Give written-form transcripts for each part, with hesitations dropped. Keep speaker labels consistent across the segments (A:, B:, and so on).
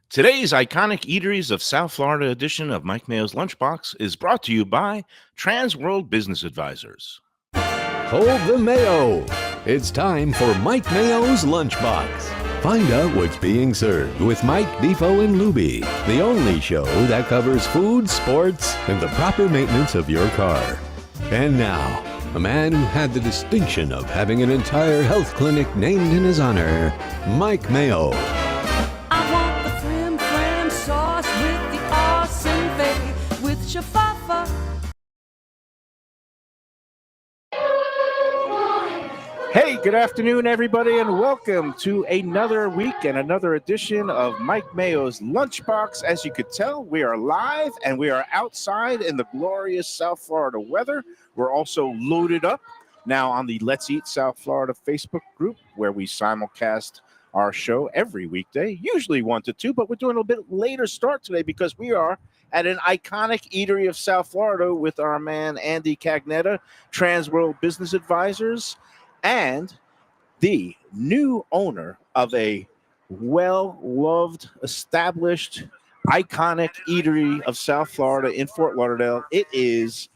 A: Today's iconic Eateries of South Florida edition of Mike Mayo's Lunchbox is brought to you by TransWorld Business Advisors.
B: Hold the Mayo. It's time for Mike Mayo's Lunchbox. Find out what's being served with Mike, Defo, and Lubie, the only show that covers food, sports, and the proper maintenance of your car. And now, a man who had the distinction of having an entire health clinic named in his honor, Mike Mayo.
C: I want the flim flam sauce with the awesome fave with shafafa.
A: Hey, good afternoon, everybody, and welcome to another week and another edition of Mike Mayo's Lunchbox. As you could tell, we are live and we are outside in the glorious South Florida weather. We're also loaded up now on the Let's Eat South Florida Facebook group, where we simulcast our show every weekday, usually 1 to 2, but we're doing a little bit later start today because we are at an iconic eatery of South Florida with our man Andy Cagnetta, TransWorld Business Advisors, and the new owner of a well-loved, established, iconic eatery of South Florida in Fort Lauderdale. It is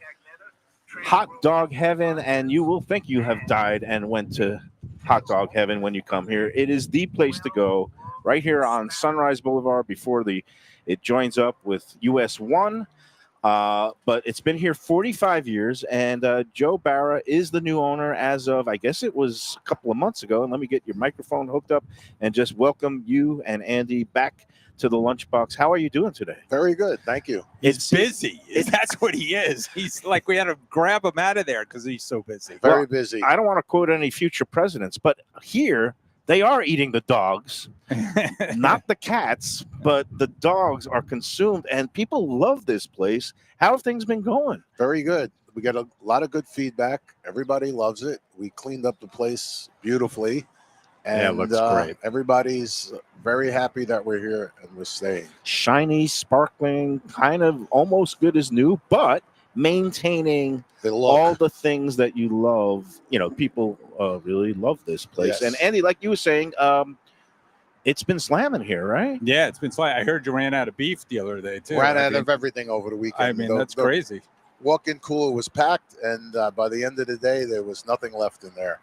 A: hot dog heaven, and you will think you have died and went to hot dog heaven when you come here. It is the place to go right here on Sunrise Boulevard before it joins up with US 1. But it's been here 45 years, and Joe Barra is the new owner as of, I guess it was a couple of months ago. And let me get your microphone hooked up and just welcome you and Andy back to the Lunchbox. How are you doing today?
D: Very good, thank you.
E: He's busy. That's what he is. He's like, we had to grab him out of there because he's so busy.
D: Very busy.
A: I don't want to quote any future presidents, but here they are eating the dogs, not the cats, but the dogs are consumed, and people love this place. How have things been going?
D: Very good. We got a lot of good feedback. Everybody loves it. We cleaned up the place beautifully. And
A: Yeah, it looks great.
D: Everybody's very happy that we're here and we're staying.
A: Shiny, sparkling, kind of almost good as new, but maintaining all the things that you love. You know, people really love this place.
D: Yes.
A: And Andy, like you were saying, it's been slamming here, right?
E: Yeah, it's been fine. I heard you ran out of beef the other day, too.
D: Ran out of everything over the weekend.
E: I mean, that's crazy.
D: Walk-in cooler was packed, and by the end of the day, there was nothing left in there.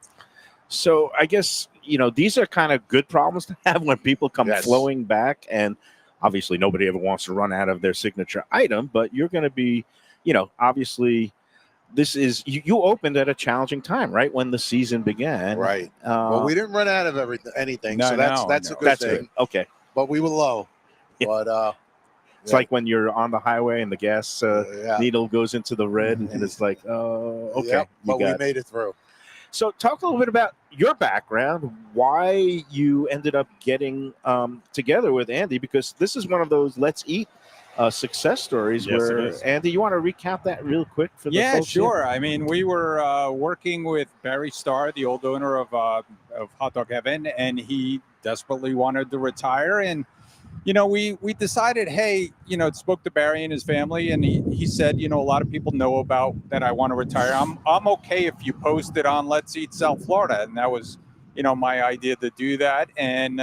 A: So I guess, these are kind of good problems to have when people come flowing back. And obviously nobody ever wants to run out of their signature item, but you're going to be, obviously this is, you opened at a challenging time, right? When the season began.
D: Right. Well, we didn't run out of anything.
E: No,
D: so that's a good thing.
A: Okay.
D: But we were low.
A: Yeah.
D: But
A: it's like when you're on the highway and the gas needle goes into the red and it's like, okay.
D: Yeah, but we made it through.
A: So talk a little bit about your background, why you ended up getting together with Andy, because this is one of those Let's Eat success stories where, Andy, you want to recap that real quick for the folks?
E: Sure.
A: Here?
E: I mean, we were working with Barry Starr, the old owner of Hot Dog Heaven, and he desperately wanted to retire. And we decided, hey, spoke to Barry and his family, and he said, a lot of people know about that I want to retire. I'm okay if you post it on Let's Eat South Florida. And that was, my idea to do that. And,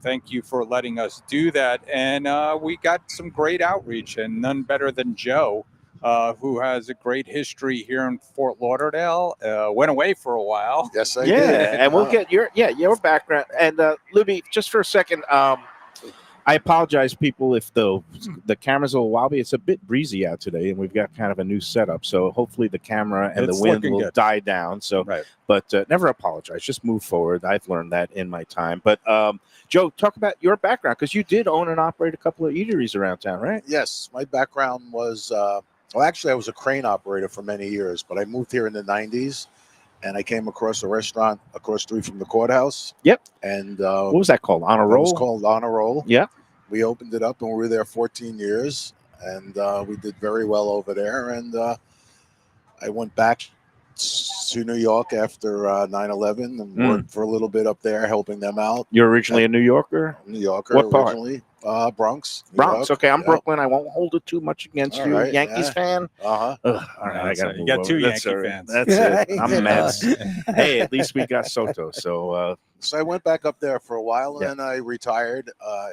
E: thank you for letting us do that. And we got some great outreach, and none better than Joe, who has a great history here in Fort Lauderdale. Went away for a while.
D: Yes, I did.
A: And we'll get your background. And Lubie, just for a second, I apologize, people, if the camera's a little wobbly. It's a bit breezy out today, and we've got kind of a new setup. So hopefully the camera and the wind will die down. So, but never apologize. Just move forward. I've learned that in my time. But Joe, talk about your background, because you did own and operate a couple of eateries around town, right?
D: Yes, my background was actually I was a crane operator for many years, but I moved here in the 90s. And I came across a restaurant across the street from the courthouse.
A: Yep.
D: And
A: what was that called? On a Roll?
D: It was called On a Roll.
A: Yeah.
D: We opened it up, and we were there 14 years. And we did very well over there. And I went back to New York after 9/11 and worked for a little bit up there, helping them out.
A: You're originally a New Yorker?
D: New Yorker
A: What part?
D: originally. Bronx. New
A: Bronx.
D: York.
A: Okay, I'm
D: Yep.
A: Brooklyn. I won't hold it too much against
D: All
A: you.
D: right,
A: Yankees
D: yeah.
A: fan?
D: Uh-huh.
A: Ugh, all right, I
E: That's
A: got
E: it. You got two Yankee fans.
A: That's it. I'm
F: Yeah.
A: Mets. Hey, at least we got Soto. So,
D: So I went back up there for a while, and
A: Yeah.
D: then I retired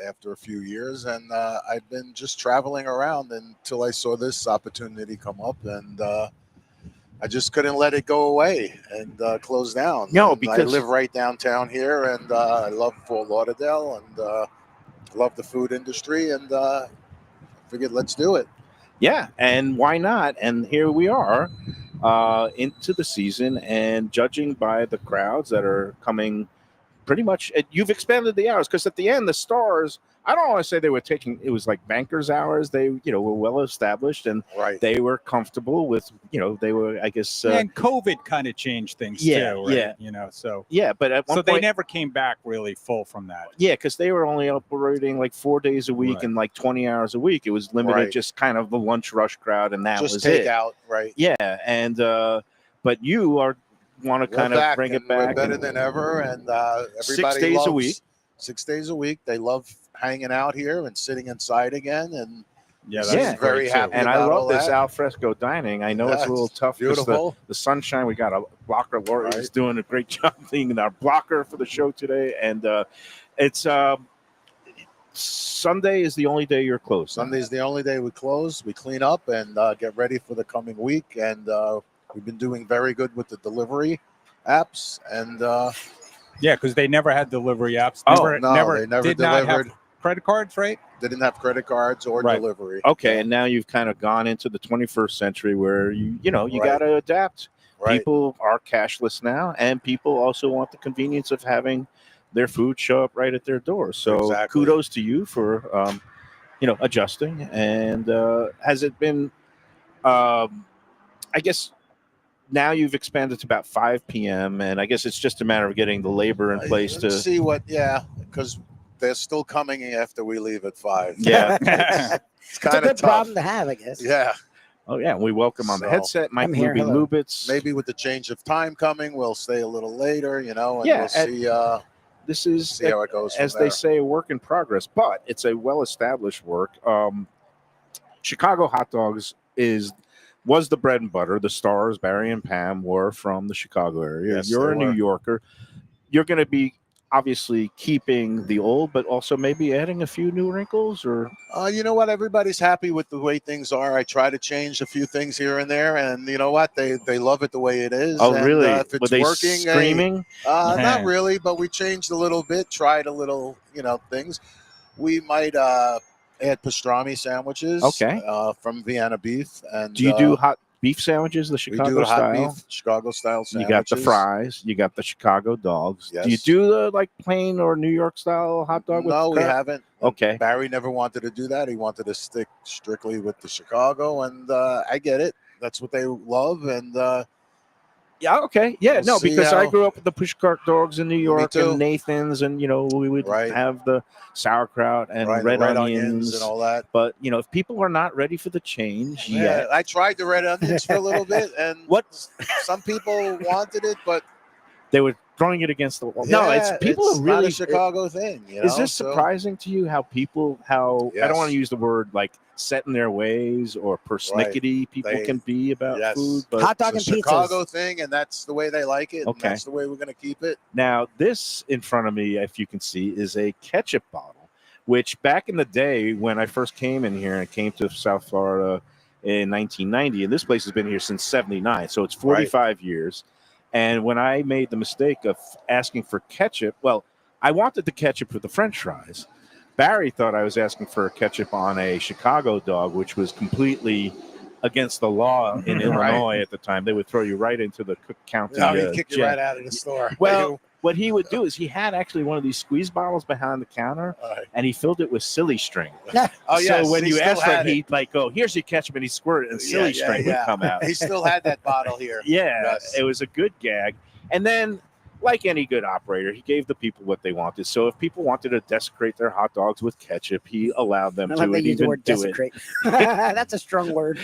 D: after a few years, and I've been just traveling around until I saw this opportunity come up, and I just couldn't let it go away and close down.
A: No,
D: And I
A: because-
D: live right downtown here, and I love Fort Lauderdale, and love the food industry, and figured let's do it.
A: yeah, and why not? And here we are into the season, and judging by the crowds that are coming, pretty much, you've expanded the hours, because at the end, the Stars, I don't want to say they were taking, it was like bankers hours. They, were well established, and
D: Right.
A: they were comfortable with, they were, I guess.
E: And COVID kind of changed things
A: Yeah,
E: too, right?
A: yeah.
E: So
A: Yeah, but at one
E: so
A: point,
E: they never came back really full from that.
A: yeah, because they were only operating like 4 days a week
E: Right.
A: and like 20 hours a week. It was limited,
D: Right.
A: just kind of the lunch rush crowd, and that
D: Just
A: was
D: take
A: it.
D: out, right?
A: Yeah, and but you want to
D: We're
A: kind of
D: back,
A: bring it
D: and we're
A: back.
D: better
A: and-
D: than ever, and
A: 6
D: everybody
A: days a
D: loves
A: week.
D: 6 days a week. They love hanging out here and sitting inside again, and
E: Yeah,
A: that's Yeah.
D: very
E: great,
D: happy.
E: too.
A: And I
D: about
A: love
D: all
A: this
D: that.
A: al fresco dining. I know it's a
D: Yeah,
A: little
D: it's
A: tough because
D: beautiful.
A: the sunshine. We got a blocker. Lori
D: Right.
A: is doing a great job being our blocker for the show today, and it's Sunday is the only day you're closed.
D: Sunday's the only day we close. We clean up and get ready for the coming week, and we've been doing very good with the delivery apps, and
E: Yeah, because they never had delivery apps.
A: Oh,
E: Never,
D: no,
E: never,
D: they never
E: did not
D: delivered.
E: have credit cards, right?
D: didn't have credit cards or
E: Right.
D: delivery.
A: Okay, and now you've kind of gone into the 21st century where you
D: Right.
A: got to adapt.
D: Right.
A: People are cashless now, and people also want the convenience of having their food show up right at their door. So
D: Exactly.
A: kudos to you for adjusting. And has it been? I guess now you've expanded to about 5 p.m. and I guess it's just a matter of getting the labor in place to.
D: see what. Yeah, because they're still coming after we leave at 5.
A: Yeah.
D: it's
F: It's a
D: kind of
F: good
D: tough.
F: problem to have, I guess.
D: Yeah,
A: Oh yeah, we welcome on the
D: So,
A: headset Mike
F: I'm here,
A: Lubie
F: hello.
A: Lubitz.
D: maybe with the change of time coming, we'll stay a little later. And
A: Yeah,
D: we'll see.
A: This is
D: See how it goes.
A: as
D: from
A: they
D: there.
A: say, a work in progress, but it's a well-established work. Chicago hot dogs was the bread and butter. The Stars, Barry and Pam, were from the Chicago area.
D: Yes,
A: You're
D: they
A: a New
D: were.
A: Yorker. You're going to be obviously keeping the old, but also maybe adding a few new wrinkles, or
D: You know what? Everybody's happy with the way things are. I try to change a few things here and there, and you know what? They love it the way it is.
A: oh
D: and,
A: really?
D: if
A: Were
D: it's
A: they
D: working, hey,
A: screaming?
D: not really, but we changed a little bit, tried a little, things. We might add pastrami sandwiches.
A: Okay.
D: From Vienna beef, and
A: Do you do hot beef sandwiches, the
D: we
A: Chicago
D: do hot
A: style?
D: beef Chicago style
A: You
D: sandwiches.
A: got the fries. You got the Chicago dogs. Do you
D: Yes.
A: do the like plain or New York style hot dog?
D: No,
A: with
D: we
A: crab?
D: haven't.
A: Okay.
D: Barry never wanted to do that. He wanted to stick strictly with the Chicago, and I get it. That's what they love, and
A: Yeah. Okay. Yeah.
D: We'll
A: No,
D: see
A: because I
D: how-
A: grew up with the pushcart dogs in New York
D: too.
A: and Nathan's, and we would
D: Right.
A: have the sauerkraut and
D: right,
A: red,
D: red
A: onions.
D: and all that.
A: But if people are not ready for the change yet,
D: I tried the red onions for a little bit, and
A: What?
D: some people wanted it, but
A: they were throwing it against the wall. No, it's
D: yeah,
A: people
D: it's
A: are really.
D: not a Chicago thing.
A: Is this
D: so-
A: surprising to you how I don't
D: Yes.
A: want to use the word like set in their ways or persnickety people
D: They-
A: can be about
D: yes.
A: food, but
F: Hot dog
D: It's
F: and
D: a Chicago
F: pizzas.
D: thing, and that's the way they like it.
A: Okay.
D: And that's the way we're going to keep it.
A: now this in front of me, if you can see, is a ketchup bottle, which back in the day when I first came in here and came to South Florida in 1990, and this place has been here since 79, so it's 45 years. And when I made the mistake of asking for ketchup, well, I wanted the ketchup for the French fries. Barry thought I was asking for ketchup on a Chicago dog, which was completely against the law in
D: Right.
A: Illinois at the time. They would throw you right into the Cook County
D: No, he kicked you
A: jail.
D: right out of the store.
A: Well, what he would do is he had actually one of these squeeze bottles behind the counter,
D: All right.
A: and he filled it with silly string.
D: Oh, yes,
A: so when
D: he
A: you
D: still
A: asked for it,
D: had it.
A: he'd like go, "Here's your ketchup," and he squirt it, and silly string would come out.
D: He still had that bottle here.
A: Yeah,
D: Yes.
A: it was a good gag. And then like any good operator, he gave the people what they wanted. So if people wanted to desecrate their hot dogs with ketchup, he allowed them
F: I
A: to
F: like they
A: and
F: use the
A: even
F: word
A: do it.
F: desecrate. That's a strong word.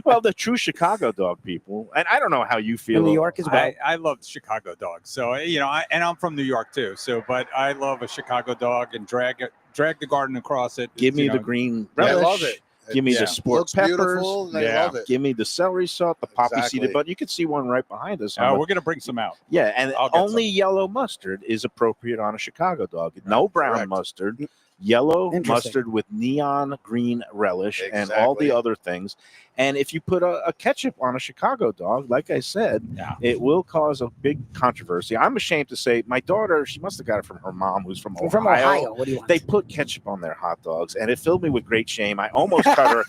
A: Well, the true Chicago dog people, and I don't know how you feel.
F: In New York as well.
E: I love Chicago dogs. So, and I'm from New York too. So, but I love a Chicago dog and drag the garden across it.
A: Give me the green
D: I
A: relish.
D: love it.
A: Give me
E: Yeah.
A: the sport
D: Looks
A: peppers.
D: beautiful, and I love it.
A: Give me the celery salt, the poppy
D: Exactly.
A: seeded butter. You can see one right behind us.
E: We're going to bring some out.
A: Yeah, and
E: I'll get
A: only yellow mustard is appropriate on a Chicago dog. No brown
D: correct.
A: mustard, yellow
F: Interesting.
A: mustard with neon green relish and all the
D: Exactly.
A: other things. And if you put a ketchup on a Chicago dog, like I said,
E: Yeah.
A: it will cause a big controversy. I'm ashamed to say my daughter, she must have got it from her mom, who's from Ohio.
F: From Ohio. What do you want?
A: They put ketchup on their hot dogs, and it filled me with great shame. I almost cut her.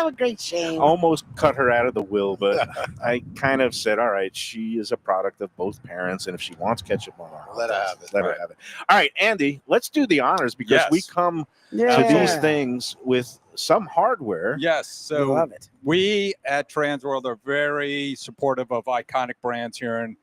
F: A great shame.
A: Almost cut her out of the will, but I kind of said, all right, she is a product of both parents, and if she wants ketchup on her hot
D: Let her
A: dogs,
D: have it.
A: let her have it. All right, Andy, let's do the honors because
E: Yes.
A: we come
F: Yeah.
A: to these things with some hardware.
E: Yes.
F: I
E: So
F: love it.
E: we at TransWorld are very supportive of iconic brands here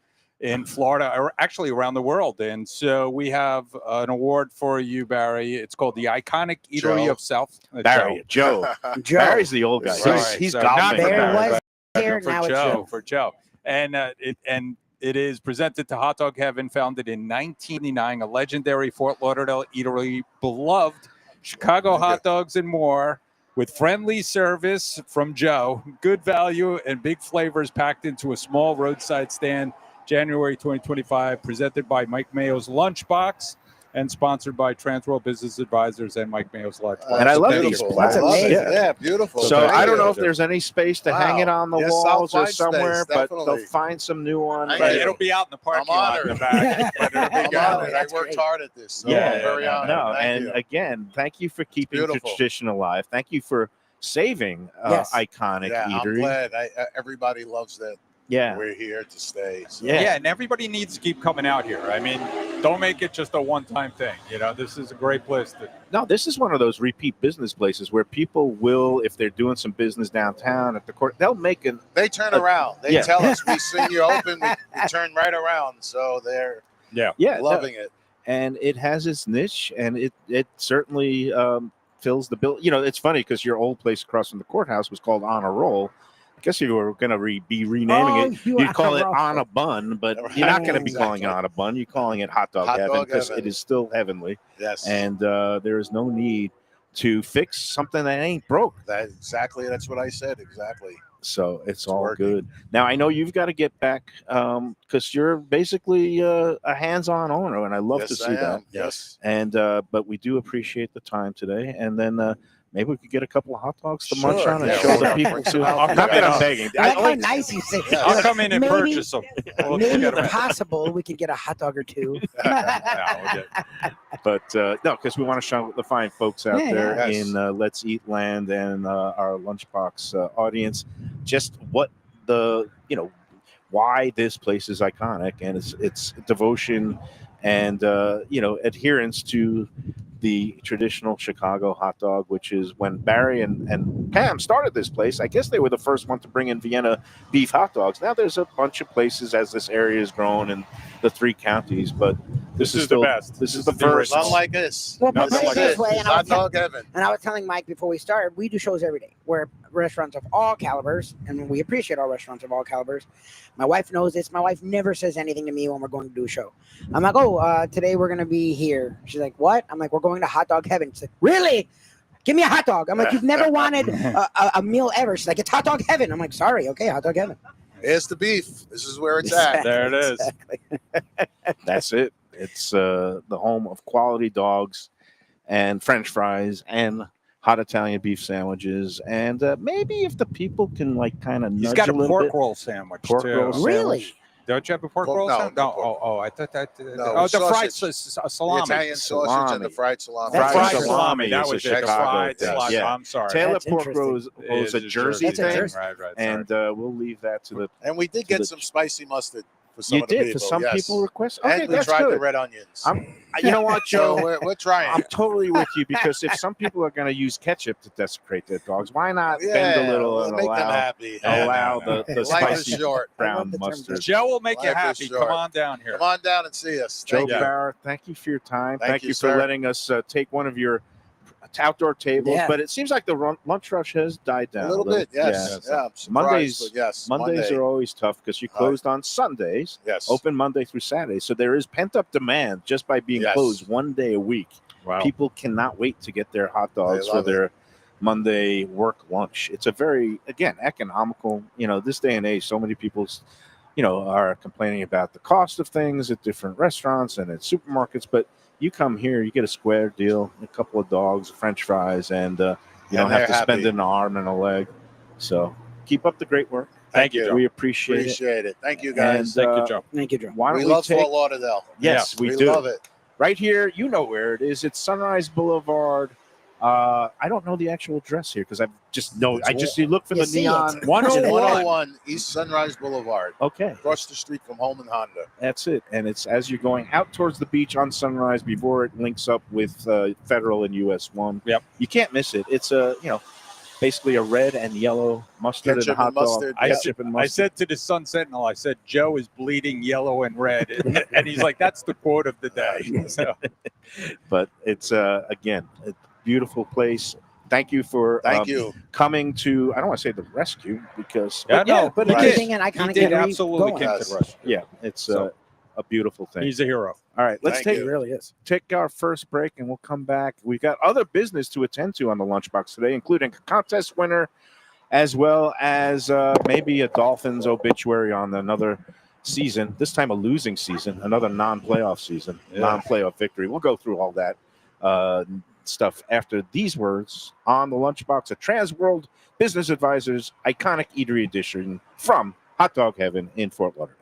E: in Florida, or actually around the world. And so we have an award for you, Barry. It's called the Iconic Eatery
D: Joe.
E: of South.
A: Barry, Joe.
F: Joe.
A: Barry's the old guy.
E: Sorry,
A: He's
E: so
A: golfing.
E: not for
F: Barry
E: Barry,
F: was
E: but
F: here,
E: for
F: now it's
E: Joe.
F: Joe.
E: For Joe. And it is presented to Hot Dog Heaven, founded in 1989, a legendary Fort Lauderdale eatery, beloved Chicago hot dogs and more, with friendly service from Joe, good value and big flavors packed into a small roadside stand. January 2025, presented by Mike Mayo's Lunchbox and sponsored by TransWorld Business Advisors and Mike Mayo's Lunchbox.
A: And I love these
D: beautiful.
A: plants.
D: I love it.
F: amazing.
D: Yeah, beautiful.
A: So
D: Thank
A: I don't
D: you.
A: know if there's any space to hang
D: Wow.
A: it on the
D: Yes,
A: walls
D: I'll
A: or
D: find
A: somewhere,
D: space,
A: but
D: definitely.
A: they'll find some new one.
D: Thank
E: But
D: you.
E: it'll be out in the parking
D: I'm
E: lot in the
D: honored.
E: back. But it'll be
D: I'm
E: good.
D: honored. I
F: That's
D: worked
F: great.
D: hard at this. So
A: Yeah,
D: I'm very honored.
A: no,
D: Thank
A: and
D: you.
A: again, thank you for keeping the
D: Beautiful.
A: tradition alive. Thank you for saving
F: Yes.
A: iconic
D: Yeah, I'm
A: eatery.
D: glad. Everybody loves that.
A: Yeah,
D: We're here to stay. So.
A: Yeah.
E: And everybody needs to keep coming out here. I mean, don't make it just a one-time thing. This is a great place to.
A: no, this is one of those repeat business places where people will, if they're doing some business downtown at the court, they'll make an.
D: They turn around. They
A: Yeah.
D: tell us we seen you open, we turn right around. So they're
A: Yeah,
D: loving it.
A: and it has its niche, and it certainly fills the bill. It's funny because your old place across from the courthouse was called On a Roll. I guess if you were going to be renaming it, you'd call it On a Bun, but you're not going to be calling it On a Bun. You're calling it Hot Dog
D: Hot
A: Heaven
D: Dog
A: because
D: Heaven.
A: it is still heavenly,
D: Yes.
A: and there is no need to fix something that ain't broke.
D: That's what I said. Exactly.
A: So it's all
D: working.
A: good. Now I know you've got to get back because you're basically a hands-on owner, and I love to
D: Yes,
A: see
D: I
A: that.
D: am. Yes.
A: And but we do appreciate the time today, and then maybe we could get a couple of hot dogs to munch
D: Sure,
A: on and
D: yeah,
A: show
D: we'll
A: the
D: bring
A: people
D: some
A: too.
D: out.
A: Not that I'm begging.
F: I like
A: I
F: how
A: like-
F: nice you say.
D: Yeah.
E: I'll come in and
F: Maybe-
E: purchase them. We'll
F: Maybe
E: get 'em.
F: if possible, we could get a hot dog or two.
A: But no, because we want to show the fine folks out
F: Yeah,
A: there
D: yeah. Yes.
A: in Let's Eat Land and our Lunchbox audience, just what why this place is iconic, and its devotion and adherence to the traditional Chicago hot dog, which is when Barry and Pam started this place. I guess they were the first one to bring in Vienna beef hot dogs. Now there's a bunch of places as this area has grown in the 3 counties, but this is
E: the
A: still
E: best.
A: This is
E: This
A: the
E: is the
A: first.
D: Not like this.
F: Well,
E: No,
F: but put
E: like
F: it this
E: this.
F: way,
D: It's Hot Dog Heaven.
F: and I was telling Mike before we started, we do shows every day where restaurants of all calibers, and we appreciate our restaurants of all calibers. My wife knows this. My wife never says anything to me when we're going to do a show. I'm like, today we're going to be here. She's like, what? I'm like, we're going to Hot Dog Heaven. She's like, really? Give me a hot dog. I'm like, you've never wanted a meal ever. She's like, it's Hot Dog Heaven. I'm like, sorry. Okay, Hot Dog Heaven.
D: Here's the beef. This is where it's at.
E: There it is.
F: Exactly.
A: That's it. It's the home of quality dogs and French fries and hot Italian beef sandwiches. And maybe if the people can kind of
E: He's
A: nudge
E: got a
A: little
E: pork
A: bit.
E: roll sandwich
A: Pork
E: too.
A: roll
F: Really?
A: sandwich.
E: Don't you have a pork
D: Pork-
E: roll
D: no,
E: sandwich?
D: no
E: No.
D: pork.
E: Oh, I thought that.
D: No,
E: the fried
D: sausage.
E: salami.
D: The Italian sausage and
A: Salami.
D: the fried salami.
F: That's
E: fried
F: interesting.
E: salami. That
A: is a
E: was it. The
A: Chicago
E: fried
A: thing.
E: salami.
A: Yeah.
E: I'm sorry.
A: Taylor
F: That's
A: pork
F: interesting.
A: rolls a
E: It's
A: Jersey
F: That's a
A: thing,
F: Jersey.
E: Right.
A: and we'll leave that to the.
D: And we did
A: To
D: get
A: the-
D: some spicy mustard. for some
A: You
D: of the
A: did
D: people.
A: for some
D: yes.
A: people request. Okay,
D: And we
A: that's
D: tried
A: good.
D: the red onions.
A: You know what, Joe?
D: So we're trying.
A: I'm totally with you because if some people are going to use ketchup to desecrate their dogs, why not
D: Yeah,
A: bend a little
D: we'll
A: and
D: make them
A: allow
D: happy.
A: the
D: Life is
A: spicy
D: short.
F: I love
A: brown
F: the term
A: mustard?
E: Joe will make you
D: Life is
E: happy.
D: short.
E: Come on down here.
D: Come on down and see us.
A: Joe
D: Thank you.
A: Barra, thank you for your time.
D: Thank you,
A: you for
D: sir.
A: letting us take one of your outdoor tables.
F: Yeah.
A: But it seems like the lunch rush has died down
D: A little bit, yes.
A: Yeah.
D: Yeah, I'm surprised,
A: Mondays,
D: but yes.
A: Mondays
D: Monday.
A: are always tough because you closed on Sundays.
D: Yes.
A: Open Monday through Saturday. So there is pent up demand just by being
D: Yes.
A: closed one day a week.
E: Wow.
A: People cannot wait to get their hot dogs
D: They
A: for
D: love
A: their Monday work lunch. It's a very, again, economical, this day and age, so many people, are complaining about the cost of things at different restaurants and at supermarkets. But you come here, you get a square deal, a couple of dogs, French fries, and you don't have to spend an arm and a leg. So keep up the great work.
D: Thank you.
A: We appreciate
D: it. Thank you, guys.
A: And,
E: Thank you, Joe.
F: Thank you, Joe.
A: Why don't
D: We
A: we
D: love
A: take?
D: Fort Lauderdale.
A: Yes, we do.
D: love it.
A: Right here, you know where it is. It's Sunrise Boulevard. I don't know the actual address here because I you look for
F: You
A: the
F: see
A: neon.
F: it.
D: 101 East Sunrise Boulevard.
A: Okay,
D: Across the street from Holman Honda.
A: that's it. And it's as you're going out towards the beach on Sunrise before it links up with Federal and US 1.
E: Yep.
A: You can't miss it. It's basically a red and yellow mustard
D: Ketchup
A: and hot
D: and mustard,
A: dog.
D: yeah.
A: Ketchup and
E: I
A: mustard.
E: said to the Sun Sentinel, I said, Joe is bleeding yellow and red. And he's like, that's the quote of the day. So,
A: But it's again a beautiful place. Thank you for
D: Thank you.
A: coming to. I don't want to say the rescue because
E: Yeah, no,
A: but
E: he
A: it
E: did.
A: is.
F: Everything an iconic
E: he did
F: eatery
E: absolutely
F: going.
E: came to
D: Yes.
E: the rescue.
A: Yeah, it's
E: So-
A: a beautiful thing.
E: He's a hero.
A: All right, let's
D: Thank
A: take
F: It really is.
A: our first break and we'll come back. We've got other business to attend to on the Lunchbox today, including a contest winner, as well as maybe a Dolphins obituary on another season, this time a losing season, another non-playoff season, non-playoff victory. We'll go through all that stuff after these words on the Lunchbox, a TransWorld Business Advisors iconic eatery edition from Hot Dog Heaven in Fort Lauderdale.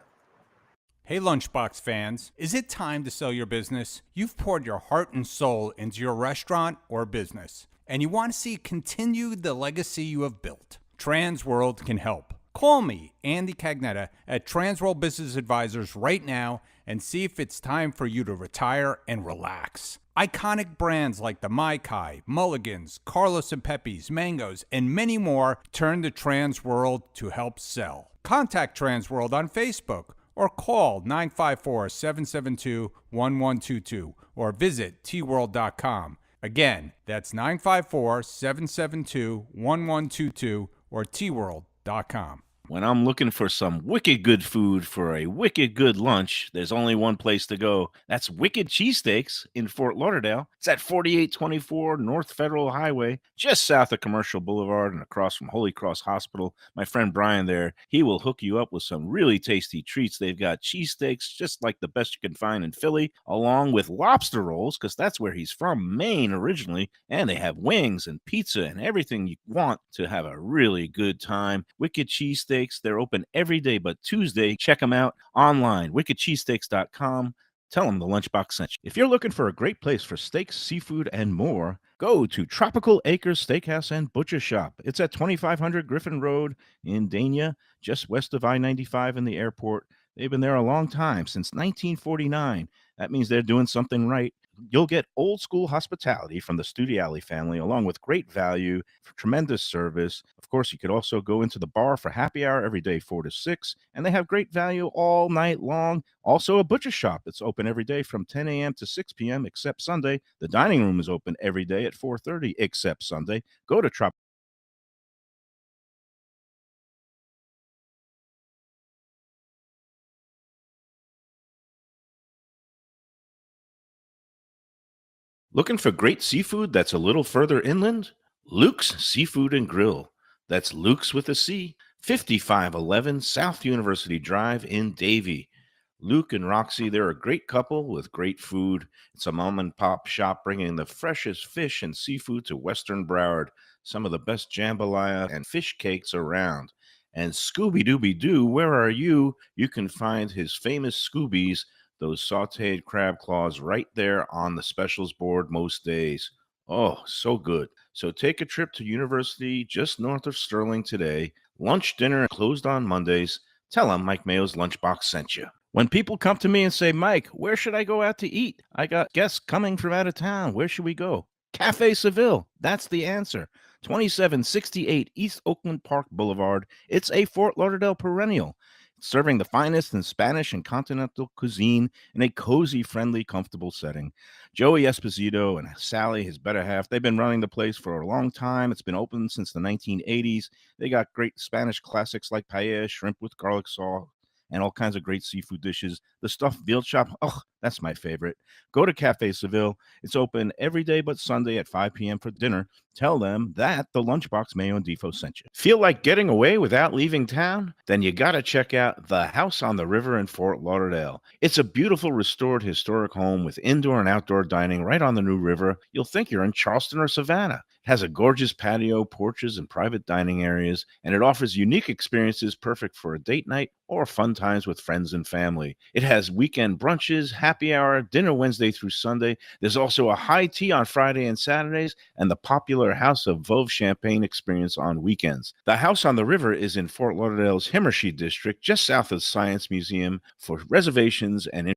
G: Hey Lunchbox fans, is it time to sell your business? You've poured your heart and soul into your restaurant or business, and you want to see it continue the legacy you have built. TransWorld can help. Call me, Andy Cagnetta, at TransWorld Business Advisors right now and see if it's time for you to retire and relax. Iconic brands like the Mai Kai, Mulligan's, Carlos and Pepe's, Mangoes, and many more turn to TransWorld to help sell. Contact TransWorld on Facebook or call 954-772-1122 or visit tworld.com. Again, that's 954-772-1122 or tworld.com.
A: When I'm looking for some wicked good food for a wicked good lunch, there's only one place to go. That's Wicked Cheesesteaks in Fort Lauderdale. It's at 4824 North Federal Highway, just south of Commercial Boulevard and across from Holy Cross Hospital. My friend Brian there, he will hook you up with some really tasty treats. They've got cheesesteaks, just like the best you can find in Philly, along with lobster rolls, because that's where he's from, Maine originally. And they have wings and pizza and everything you want to have a really good time. Wicked Cheesesteaks. They're open every day but Tuesday. Check them out online, wickedcheesesteaks.com. Tell them the Lunchbox sent you. If you're looking for a great place for steaks, seafood, and more, go to Tropical Acres Steakhouse and Butcher Shop. It's at 2500 Griffin Road in Dania, just west of I-95 and the airport. They've been there a long time, since 1949. That means they're doing something right. You'll get old school hospitality from the Studiali family, along with great value, tremendous service. Of course, you could also go into the bar for happy hour every day, 4 to 6, and they have great value all night long. Also, a butcher shop that's open every day from 10 a.m. to 6 p.m. except Sunday. The dining room is open every day at 4:30 except Sunday. Go to Tropical. Looking for great seafood that's a little further inland? Luke's Seafood and Grill. That's Luke's with a C, 5511 South University Drive in Davie. Luke and Roxy, they're a great couple with great food. It's a mom and pop shop bringing the freshest fish and seafood to Western Broward, some of the best jambalaya and fish cakes around. And Scooby-Dooby-Doo, where are you? You can find his famous Scoobies, those sauteed crab claws, right there on the specials board most days. Oh, so good. So take a trip to University just north of Sterling today. Lunch, dinner closed on Mondays. Tell them Mike Mayo's Lunchbox sent you. When people come to me and say, Mike, where should I go out to eat? I got guests coming from out of town. Where should we go? Cafe Seville. That's the answer. 2768 East Oakland Park Boulevard. It's a Fort Lauderdale perennial, serving the finest in Spanish and continental cuisine in a cozy, friendly, comfortable setting. Joey Esposito and Sally, his better half, they've been running the place for a long time. It's been open since the 1980s. They got great Spanish classics like paella, shrimp with garlic sauce, and all kinds of great seafood dishes. The stuffed veal chop, oh, that's my favorite. Go to Cafe Seville. It's open every day but Sunday at 5 p.m. for dinner. Tell them that the Lunchbox Mayo and Defo sent you. Feel like getting away without leaving town? Then you got to check out the House on the River in Fort Lauderdale. It's a beautiful restored historic home with indoor and outdoor dining right on the new river. You'll think you're in Charleston or Savannah. It has a gorgeous patio, porches, and private dining areas, and it offers unique experiences perfect for a date night or fun times with friends and family. It has weekend brunches, happy hour, dinner Wednesday through Sunday. There's also a high tea on Friday and Saturdays, and the popular House of Veuve Champagne experience on weekends. The House on the River is in Fort Lauderdale's Himmershey district, just south of the Science Museum. For reservations and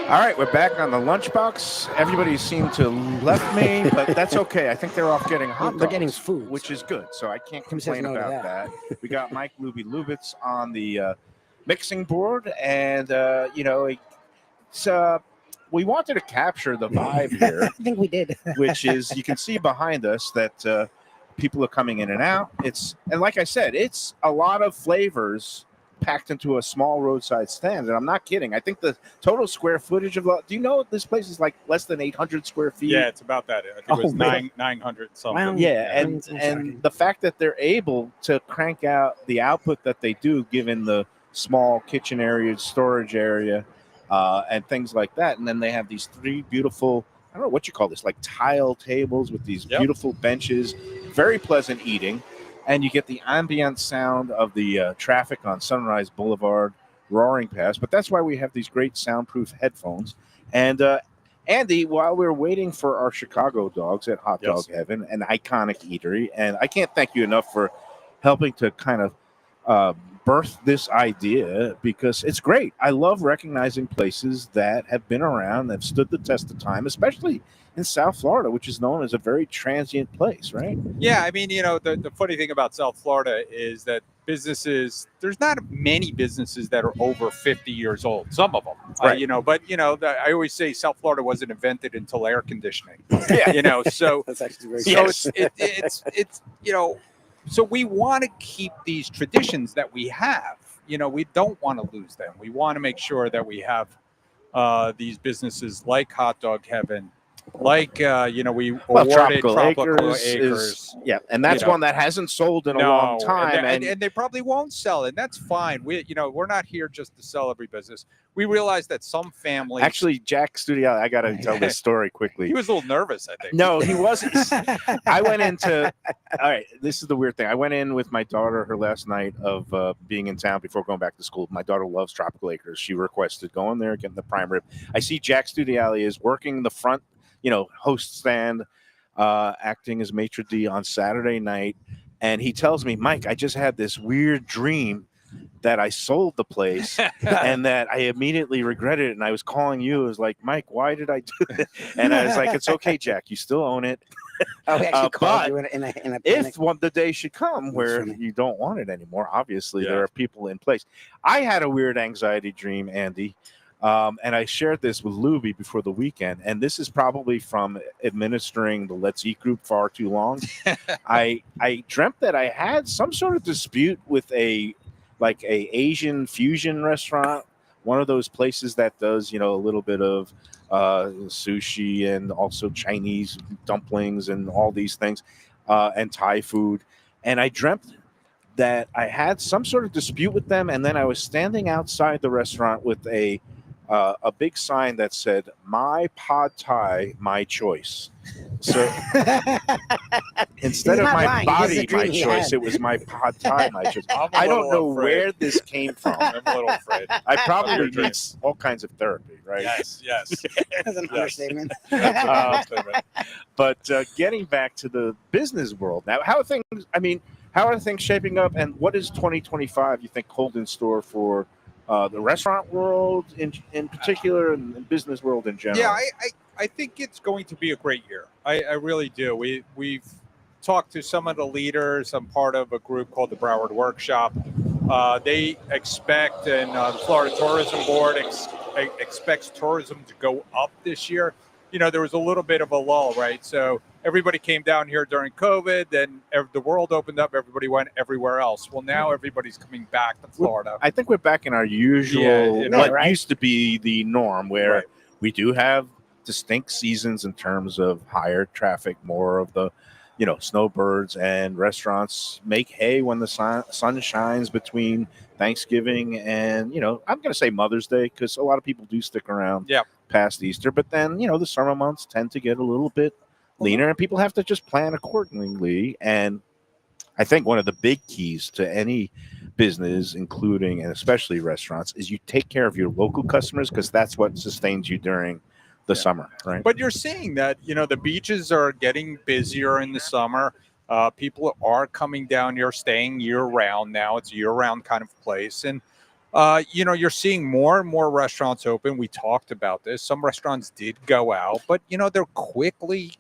A: all right, we're back on the Lunchbox. Everybody seemed to left me, but that's okay. I think they're off getting hot dogs.
F: They're getting food,
A: which is good. So I can't
F: Who says
A: complain
F: no to
A: about
F: that?
A: that. We got Mike Lubitz on the mixing board, and it's we wanted to capture the vibe here,
F: I think we did.
A: which is you can see behind us that people are coming in and out. And like I said, it's a lot of flavors packed into a small roadside stand, and I'm not kidding. I think the total square footage of do you know this place is like less than 800 square feet?
E: Yeah, it's about that. I think it was 900 something.
F: Wow.
A: Yeah, and the fact that they're able to crank out the output that they do, given the small kitchen area, storage area, and things like that, and then they have these three beautiful, I don't know what you call this, like tile tables with these beautiful benches, very pleasant eating. And you get the ambient sound of the traffic on Sunrise Boulevard roaring past. But that's why we have these great soundproof headphones. And Andy, while we're waiting for our Chicago dogs at Hot Dog Heaven, an iconic eatery, and I can't thank you enough for helping to kind of birth this idea, because it's great. I love recognizing places that have been around, that have stood the test of time, especially in South Florida, which is known as a very transient place, right?
E: Yeah, I mean, the funny thing about South Florida is that there's not many businesses that are over 50 years old. Some of them,
A: right.
E: I always say South Florida wasn't invented until air conditioning.
A: Yeah.
E: So
F: That's actually very
E: so it's so we want to keep these traditions that we have. We don't want to lose them. We want to make sure that we have these businesses like Hot Dog Heaven, like we awarded Tropical Acres.
A: And that's one that hasn't sold in a long time,
E: and they probably won't sell it. And that's fine. We're not here just to sell every business. We realize that some families
A: actually, Jack Studio, I got to tell this story quickly.
E: He was a little nervous, I think.
A: No, he wasn't. I went into all right. This is the weird thing. I went in with my daughter her last night of being in town before going back to school. My daughter loves Tropical Acres. She requested go in there, get the prime rib. I see Jack Studio is working the front, host stand, acting as maitre d' on Saturday night. And he tells me, Mike, I just had this weird dream that I sold the place and that I immediately regretted it. And I was calling you. I was like, Mike, why did I do it? And I was like, it's okay, Jack. You still own it.
F: We actually called you in a
A: if the day should come where you don't want it anymore, obviously there are people in place. I had a weird anxiety dream, Andy. And I shared this with Lubie before the weekend, and this is probably from administering the Let's Eat group far too long. I dreamt that I had some sort of dispute with a Asian fusion restaurant, one of those places that does, a little bit of sushi and also Chinese dumplings and all these things, and Thai food. And I dreamt that I had some sort of dispute with them, and then I was standing outside the restaurant with a big sign that said, "My pad Thai, my choice." So instead
F: He's
A: of
F: not
A: my
F: lying. This is
A: body,
F: a dream
A: my
F: he
A: choice,
F: had.
A: it was my pad thai, my choice.
E: I'm a
A: I don't
E: little
A: know
E: afraid.
A: where this came from.
E: I'm a little afraid.
A: I probably
E: Your
A: need
E: dreams.
A: all kinds of therapy, right?
E: Yes.
F: That's an understatement.
A: But getting back to the business world now, how are things? I mean, how are things shaping up, and what is 2025? You think hold in store for the restaurant world in particular, and the business world in general?
E: Yeah, I think it's going to be a great year. I really do. We've talked to some of the leaders. I'm part of a group called the Broward Workshop. They expect, and the Florida Tourism Board expects tourism to go up this year. There was a little bit of a lull, right? So everybody came down here during COVID, then the world opened up, everybody went everywhere else. Well, now everybody's coming back to Florida.
A: I think we're back in our usual, what
F: right.
A: used to be the norm, where
E: Right.
A: we do have distinct seasons in terms of higher traffic, more of the, snowbirds, and restaurants make hay when the sun shines between Thanksgiving and, I'm going to say Mother's Day, because a lot of people do stick around past Easter. But then, the summer months tend to get a little bit leaner, and people have to just plan accordingly. And I think one of the big keys to any business, including and especially restaurants, is you take care of your local customers, because that's what sustains you during the summer, right?
E: But you're seeing that, the beaches are getting busier in the summer. People are coming down here, staying year round now. It's a year round kind of place. And, you're seeing more and more restaurants open. We talked about this. Some restaurants did go out, but, they're quickly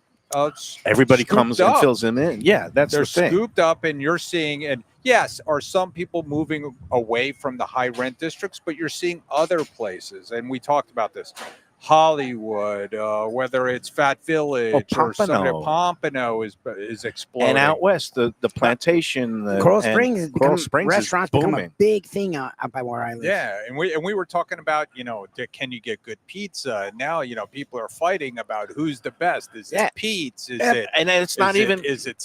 A: everybody comes and
E: up.
A: fills them in. Yeah, that's
E: They're
A: the thing.
E: scooped up, and you're seeing, and yes, are some people moving away from the high rent districts, but you're seeing other places. And we talked about this. Hollywood, whether it's Fat Village or some of the Pompano is exploding.
A: And out west, the plantation,
F: Coral Springs, restaurants
A: is
F: become a big thing out by where I live.
E: Yeah, and we were talking about, can you get good pizza? And now, people are fighting about who's the best. Is it Pete's? Is it?
A: And it's not even.
E: Is it?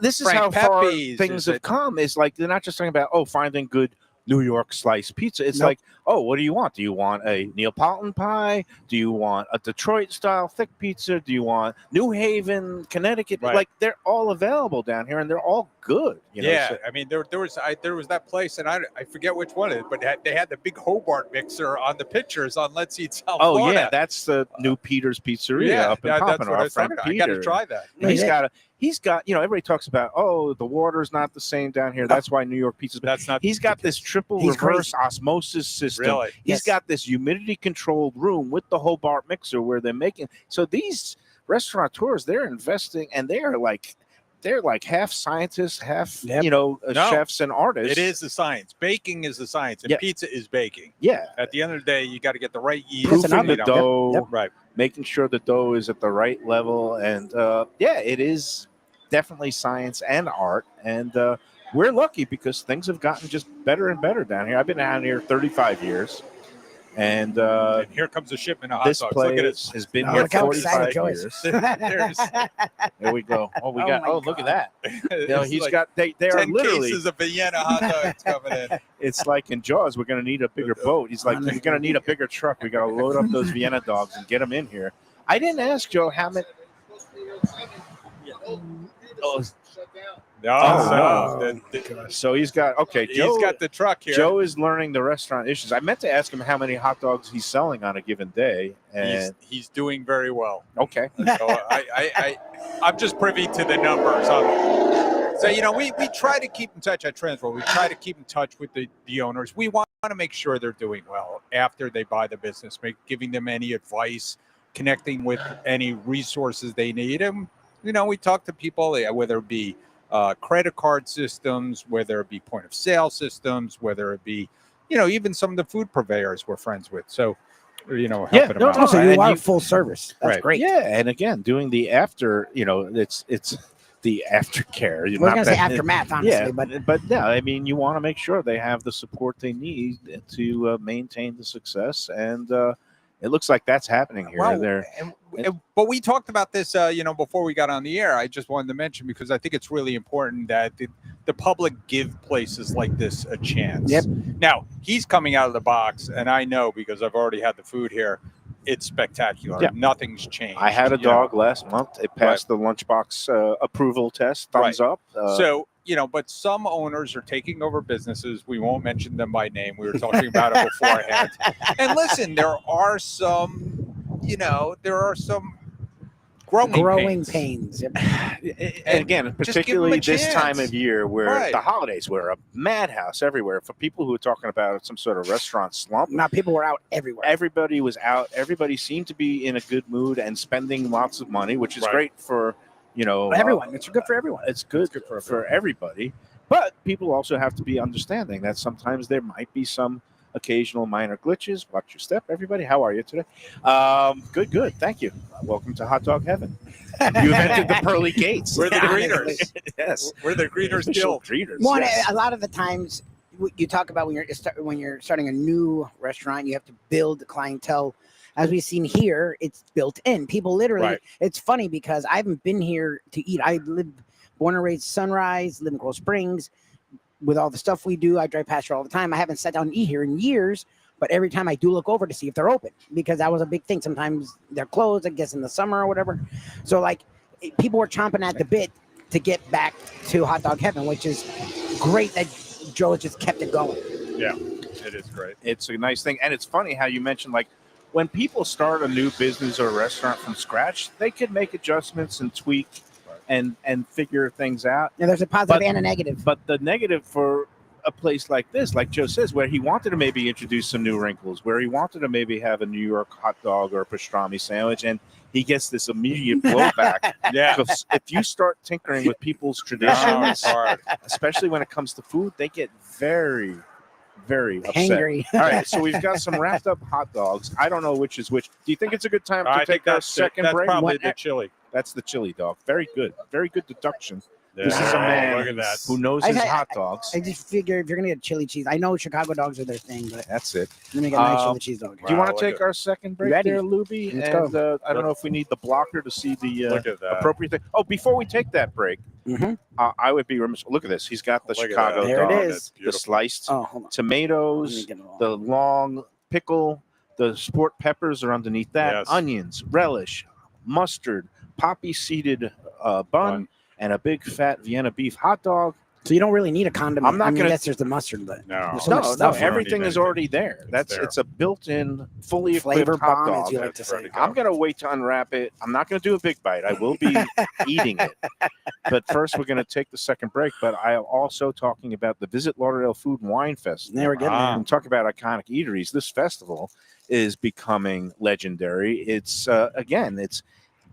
A: This is
E: Frank
A: how far
E: Pepe's?
A: things have come. Is like they're not just talking about finding good New York sliced pizza. It's like, what do you want? Do you want a Neapolitan pie? Do you want a Detroit style thick pizza? Do you want New Haven, Connecticut?
E: Right.
A: Like they're all available down here, and they're all good.
E: I mean, there was that place, and I forget which one it is, but they had the big Hobart mixer on the pictures on Let's Eat South Florida.
A: Oh yeah, that's the new Peter's Pizzeria up in Pompano. Our friend Peter.
E: I got to try that.
A: He's got, everybody talks about, the water's not the same down here. That's why New York pizza's.
E: That's not.
A: He's got this triple reverse osmosis system.
E: Really?
A: He's got this humidity controlled room with the Hobart mixer where they're making. So these restaurateurs, they're investing, and they're like half scientists, half chefs and artists.
E: It is the science. Baking is the science, and pizza is baking.
A: Yeah.
E: At the end of the day, you got to get the right yeast.
A: Proofing the dough,
E: right?
A: Making sure the dough is at the right level, and it is definitely science and art, and we're lucky because things have gotten just better and better down here. I've been down here 35 years, and
E: here comes a shipment of hot
A: this
E: dogs.
A: place
E: Look at it.
A: has been here 45 years.
E: There
A: we go. Oh, we got. Look at that. He's
E: like
A: got. They are
E: 10
A: literally
E: cases of Vienna hot dogs coming in.
A: It's like in Jaws. We're going to need a bigger boat. He's like, we're going to need a bigger truck. We got to load up those Vienna dogs and get them in here. I didn't ask Joe how many. So he's got Joe,
E: he's got the truck here.
A: Joe is learning the restaurant issues. I meant to ask him how many hot dogs he's selling on a given day, and
E: he's doing very well.
A: Okay,
E: so I'm just privy to the numbers. So we try to keep in touch at TransWorld. We try to keep in touch with the owners. We want to make sure they're doing well after they buy the business, giving them any advice, connecting with any resources they need, and we talk to people, whether it be credit card systems, whether it be point of sale systems, whether it be, even some of the food purveyors we're friends with. So, helping them out.
F: So you are full service. That's great.
A: Yeah, and again, doing the after, it's the aftercare.
F: I was going to say aftermath, honestly,
A: but yeah, I mean, you want to make sure they have the support they need to maintain the success, and it looks like that's happening here.
E: But we talked about this, before we got on the air. I just wanted to mention, because I think it's really important that the public give places like this a chance.
F: Yep.
E: Now, he's coming out of the box, and I know because I've already had the food here. it's spectacular.
A: Yeah.
E: Nothing's changed.
A: I had a
E: you know.
A: dog last month. It passed the Lunchbox approval test. Thumbs up.
E: So, but some owners are taking over businesses. We won't mention them by name. We were talking about it beforehand. And listen, there are some growing
F: pains. Yep.
A: And again, particularly this time of year where
E: Right.
A: the holidays were a madhouse everywhere. For people who are talking about some sort of restaurant slump,
F: Now people were out everywhere.
A: everybody was out. Everybody seemed to be in a good mood and spending lots of money, which is
E: Right.
A: great for,
F: Everyone. It's good for everyone.
A: It's good, for everybody. But people also have to be understanding that sometimes there might be some occasional minor glitches. Watch your step, everybody. How are you today? Good. Thank you. Welcome to Hot Dog Heaven. You've entered the pearly gates.
E: We're the greeters.
A: Yes.
E: We're the greeters
A: Official
E: guild.
A: greeters.
F: One,
A: yes.
F: a lot of the times you talk about when you're starting a new restaurant, you have to build clientele. As we've seen here, it's built in. People literally.
E: Right.
F: It's funny because I haven't been here to eat. I born and raised Sunrise, live in Coral Springs. With all the stuff we do, I drive past here all the time. I haven't sat down and eat here in years, but every time I do look over to see if they're open, because that was a big thing. Sometimes they're closed, I guess, in the summer or whatever. So like people were chomping at the bit to get back to Hot Dog Heaven, which is great that Joe just kept it going.
E: Yeah, it is great.
A: It's a nice thing. And it's funny how you mentioned, like, when people start a new business or a restaurant from scratch, they could make adjustments and tweak and figure things out.
F: Yeah, there's a positive and a negative.
A: But the negative for a place like this, like Joe says, where he wanted to maybe introduce some new wrinkles, where he wanted to maybe have a New York hot dog or a pastrami sandwich, and he gets this immediate blowback.
E: Yeah.
A: Because if you start tinkering with people's traditions,
E: it's hard.
A: especially when it comes to food, they get very, very upset.
F: Angry.
A: All right, so we've got some wrapped up hot dogs. I don't know which is which. Do you think it's a good time to
E: I
A: take
E: think
A: our
E: that's
A: second
E: that's
A: break?
E: probably the chili.
A: That's the chili dog. Very good. Very good deduction.
E: Yeah.
A: This is a man
E: Look at that.
A: who knows
F: I've
A: his
F: had-
A: hot dogs.
F: I just figure if you're gonna get chili cheese, I know Chicago dogs are their thing, but
A: That's it.
F: let me get a nice
A: Um,
F: chili cheese dog.
A: Do you want
E: Wow,
A: to
E: look
A: take
E: at-
A: our second break
F: Ready.
A: there, Lubie?
F: Let's
A: And I don't know if we need the blocker to see the
E: Look at that.
A: appropriate thing. Oh, before we take that break,
F: Mhm.
A: I would be remiss. Look at this. He's got the
E: Look at
A: Chicago
E: that.
F: There it
A: dog,
F: is.
E: That's
A: the
E: beautiful.
A: sliced
F: Oh, hold on. Let me
A: tomatoes,
F: get it all.
A: the long pickle, the sport peppers are underneath that,
E: Yes.
A: onions, relish, mustard, poppy seeded bun,
E: Bun.
A: and a big fat Vienna beef hot dog.
F: So you don't really need a condiment.
A: I'm not
F: I mean,
A: gonna-
F: yes, there's the mustard, but
E: No.
F: there's so much
A: No,
F: stuff.
E: you don't
A: everything
E: need
A: is
E: anything.
A: already there.
E: there.
A: It's a built-in, fully
F: Flavor
A: equipped hot
F: bomb,
A: dog.
F: as you like to
E: That's
F: say.
E: ready to go.
A: I'm gonna wait to unwrap it. I'm not gonna do a big bite. I will be eating it. But first, we're gonna take the second break. But I am also talking about the Visit Lauderdale Food and Wine Festival.
F: There we go.
E: Ah.
A: And talk about iconic eateries. This festival is becoming legendary. It's again, it's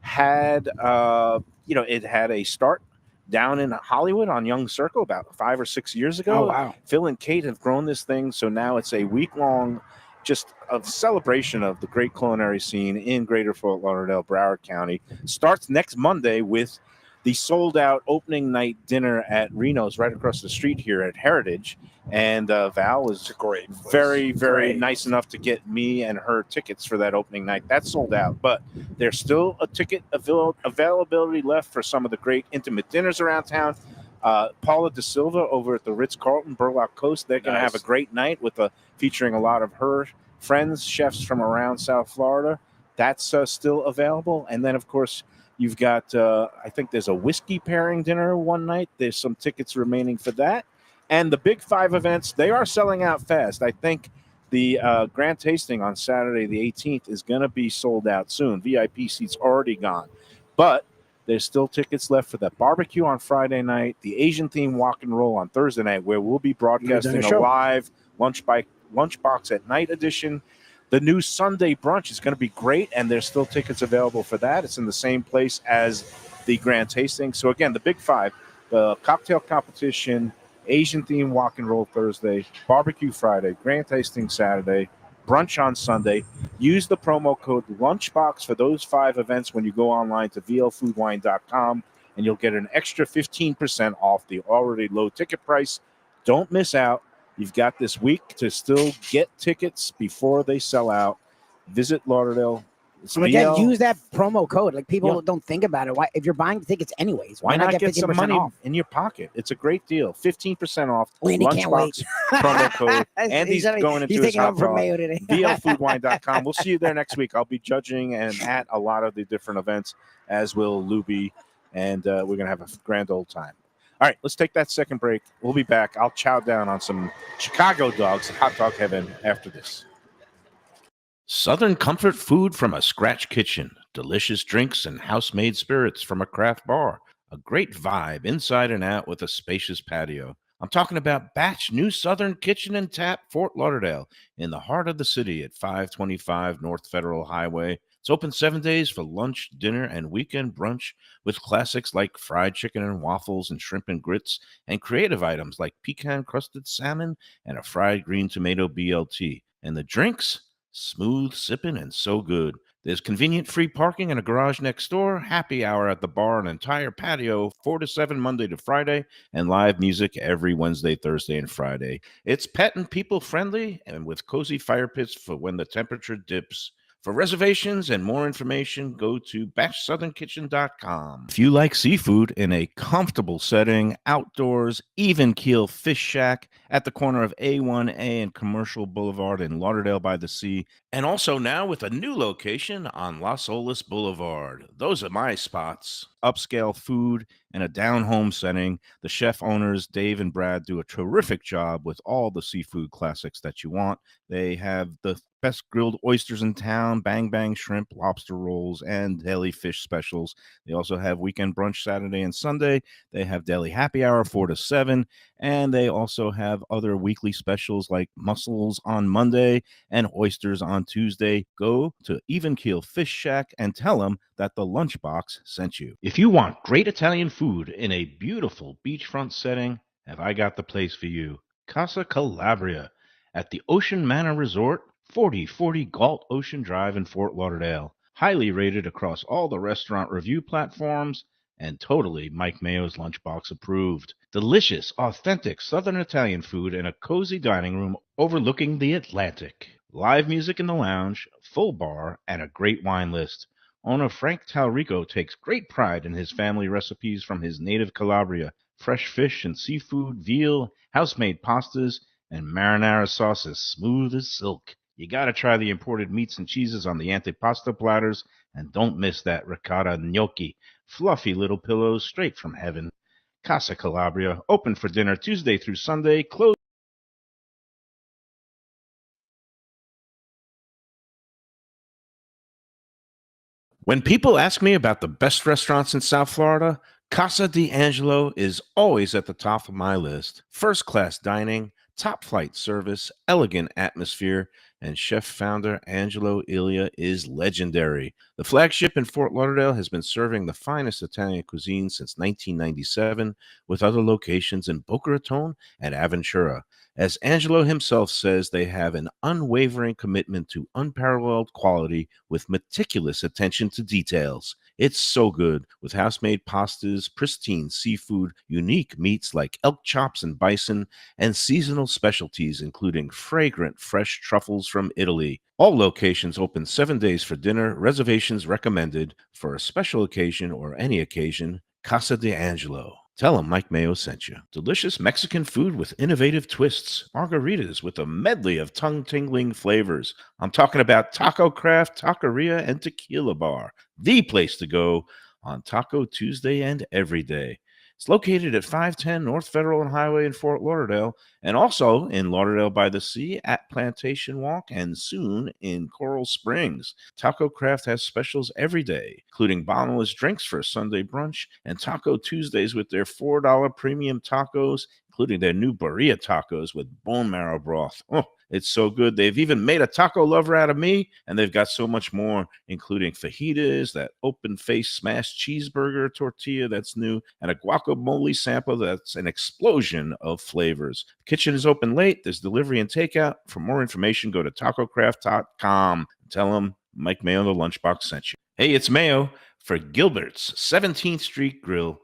A: had it had a start down in Hollywood on Young Circle about 5 or 6 years ago.
F: Oh wow.
A: Phil and Kate have grown this thing, so now it's a week-long just a celebration of the great culinary scene in Greater Fort Lauderdale, Broward County. Starts next Monday with the sold-out opening night dinner at Reno's right across the street here at Heritage. And Val was
E: Great.
A: very, very
F: Great.
A: nice enough to get me and her tickets for that opening night. That's sold out, but there's still a ticket availability left for some of the great intimate dinners around town. Paula De Silva over at the Ritz-Carlton Burlock Coast, they're going to have a
E: Nice.
A: great night with featuring a lot of her friends, chefs from around South Florida. That's still available. And then, of course, you've got, I think there's a whiskey pairing dinner one night. There's some tickets remaining for that. And the Big Five events, they are selling out fast. I think the Grand Tasting on Saturday, the 18th, is going to be sold out soon. VIP seats already gone. But there's still tickets left for that barbecue on Friday night, the Asian theme walk and roll on Thursday night, where we'll be broadcasting a
F: show.
A: live Lunchbox at Night edition. The new Sunday brunch is going to be great, and there's still tickets available for that. It's in the same place as the Grand Tasting. So, again, the Big Five, the cocktail competition, Asian theme walk and roll Thursday, barbecue Friday, Grand Tasting Saturday, brunch on Sunday. Use the promo code Lunchbox for those 5 events when you go online to vlfoodwine.com, and you'll get an extra 15% off the already low ticket price. Don't miss out. You've got this week to still get tickets before they sell out. Visit Lauderdale It's
F: I'm like, yeah,
A: BL.
F: use that promo code. Like people
A: Yeah.
F: don't think about it. Why, if you're buying tickets anyways,
A: Why not get
F: 50%
A: some money
F: off?
A: in your pocket? It's a great deal. 15% off.
F: Landy can't wait.
A: Lunchbox promo code. Andy's going into
F: he's
A: his
F: taking
A: hot
F: over from
A: dog.
F: Mayo today.
A: blfoodwine.com. We'll see you there next week. I'll be judging and at a lot of the different events, as will Lubie, and we're going to have a grand old time. All right, let's take that second break. We'll be back. I'll chow down on some Chicago dogs, hot dog heaven, after this. Southern comfort food from a scratch kitchen, delicious drinks and house-made spirits from a craft bar, a great vibe inside and out with a spacious patio. I'm talking about Batch New Southern Kitchen and Tap, Fort Lauderdale, in the heart of the city at 525 North Federal Highway. It's open 7 days for lunch, dinner, and weekend brunch with classics like fried chicken and waffles and shrimp and grits, and creative items like pecan-crusted salmon and a fried green tomato BLT. And the drinks? Smooth sipping and so good. There's convenient free parking and a garage next door, happy hour at the bar, an entire patio, 4 to 7 Monday to Friday, and live music every Wednesday, Thursday, and Friday. It's pet and people friendly and with cozy fire pits for when the temperature dips. For reservations and more information, go to batchsouthernkitchen.com. If you like seafood in a comfortable setting, outdoors, even keel fish shack at the corner of A1A and Commercial Boulevard in Lauderdale by the Sea, and also now with a new location on Las Olas Boulevard. Those are my spots. Upscale food and a down-home setting. The chef owners, Dave and Brad, do a terrific job with all the seafood classics that you want. They have the best grilled oysters in town, bang bang shrimp, lobster rolls, and deli fish specials. They also have weekend brunch Saturday and Sunday. They have deli happy hour 4 to 7, and they also have other weekly specials like mussels on Monday and oysters on Tuesday. Go to Even Keel Fish Shack and tell them that the Lunchbox sent you. If you want great Italian food in a beautiful beachfront setting, have I got the place for you. Casa Calabria at the Ocean Manor Resort, 4040 Galt Ocean Drive in Fort Lauderdale. Highly rated across all the restaurant review platforms and totally Mike Mayo's Lunchbox approved. Delicious, authentic Southern Italian food in a cozy dining room overlooking the Atlantic. Live music in the lounge, full bar, and a great wine list. Owner Frank Talrico takes great pride in his family recipes from his native Calabria. Fresh fish and seafood, veal, house-made pastas, and marinara sauces smooth as silk. You gotta try the imported meats and cheeses on the antipasto platters, and don't miss that ricotta gnocchi, fluffy little pillows straight from heaven. Casa Calabria, open for dinner Tuesday through Sunday, closed. When people ask me about the best restaurants in South Florida, Casa D'Angelo is always at the top of my list. First-class dining, top-flight service, elegant atmosphere, and chef-founder Angelo Ilia is legendary. The flagship in Fort Lauderdale has been serving the finest Italian cuisine since 1997, with other locations in Boca Raton and Aventura. As Angelo himself says, they have an unwavering commitment to unparalleled quality with meticulous attention to details. It's so good, with house-made pastas, pristine seafood, unique meats like elk chops and bison, and seasonal specialties including fragrant fresh truffles from Italy. All locations open 7 days for dinner, reservations recommended for a special occasion or any occasion. Casa D'Angelo. Tell them Mike Mayo sent you. Delicious Mexican food with innovative twists. Margaritas with a medley of tongue-tingling flavors. I'm talking about Taco Craft, Taqueria, and Tequila Bar. The place to go on Taco Tuesday and every day. It's located at 510 North Federal and Highway in Fort Lauderdale, and also in Lauderdale by the Sea at Plantation Walk, and soon in Coral Springs. Taco Craft has specials every day, including bottomless drinks for a Sunday brunch, and Taco Tuesdays with their $4 premium tacos, including their new burrito tacos with bone marrow broth. Oh, it's so good. They've even made a taco lover out of me, and they've got so much more, including fajitas, that open-faced smashed cheeseburger tortilla that's new, and a guacamole sample that's an explosion of flavors. The kitchen is open late. There's delivery and takeout. For more information, go to tacocraft.com. Tell them Mike Mayo the Lunchbox sent you. Hey, it's Mayo for Gilbert's 17th Street Grill.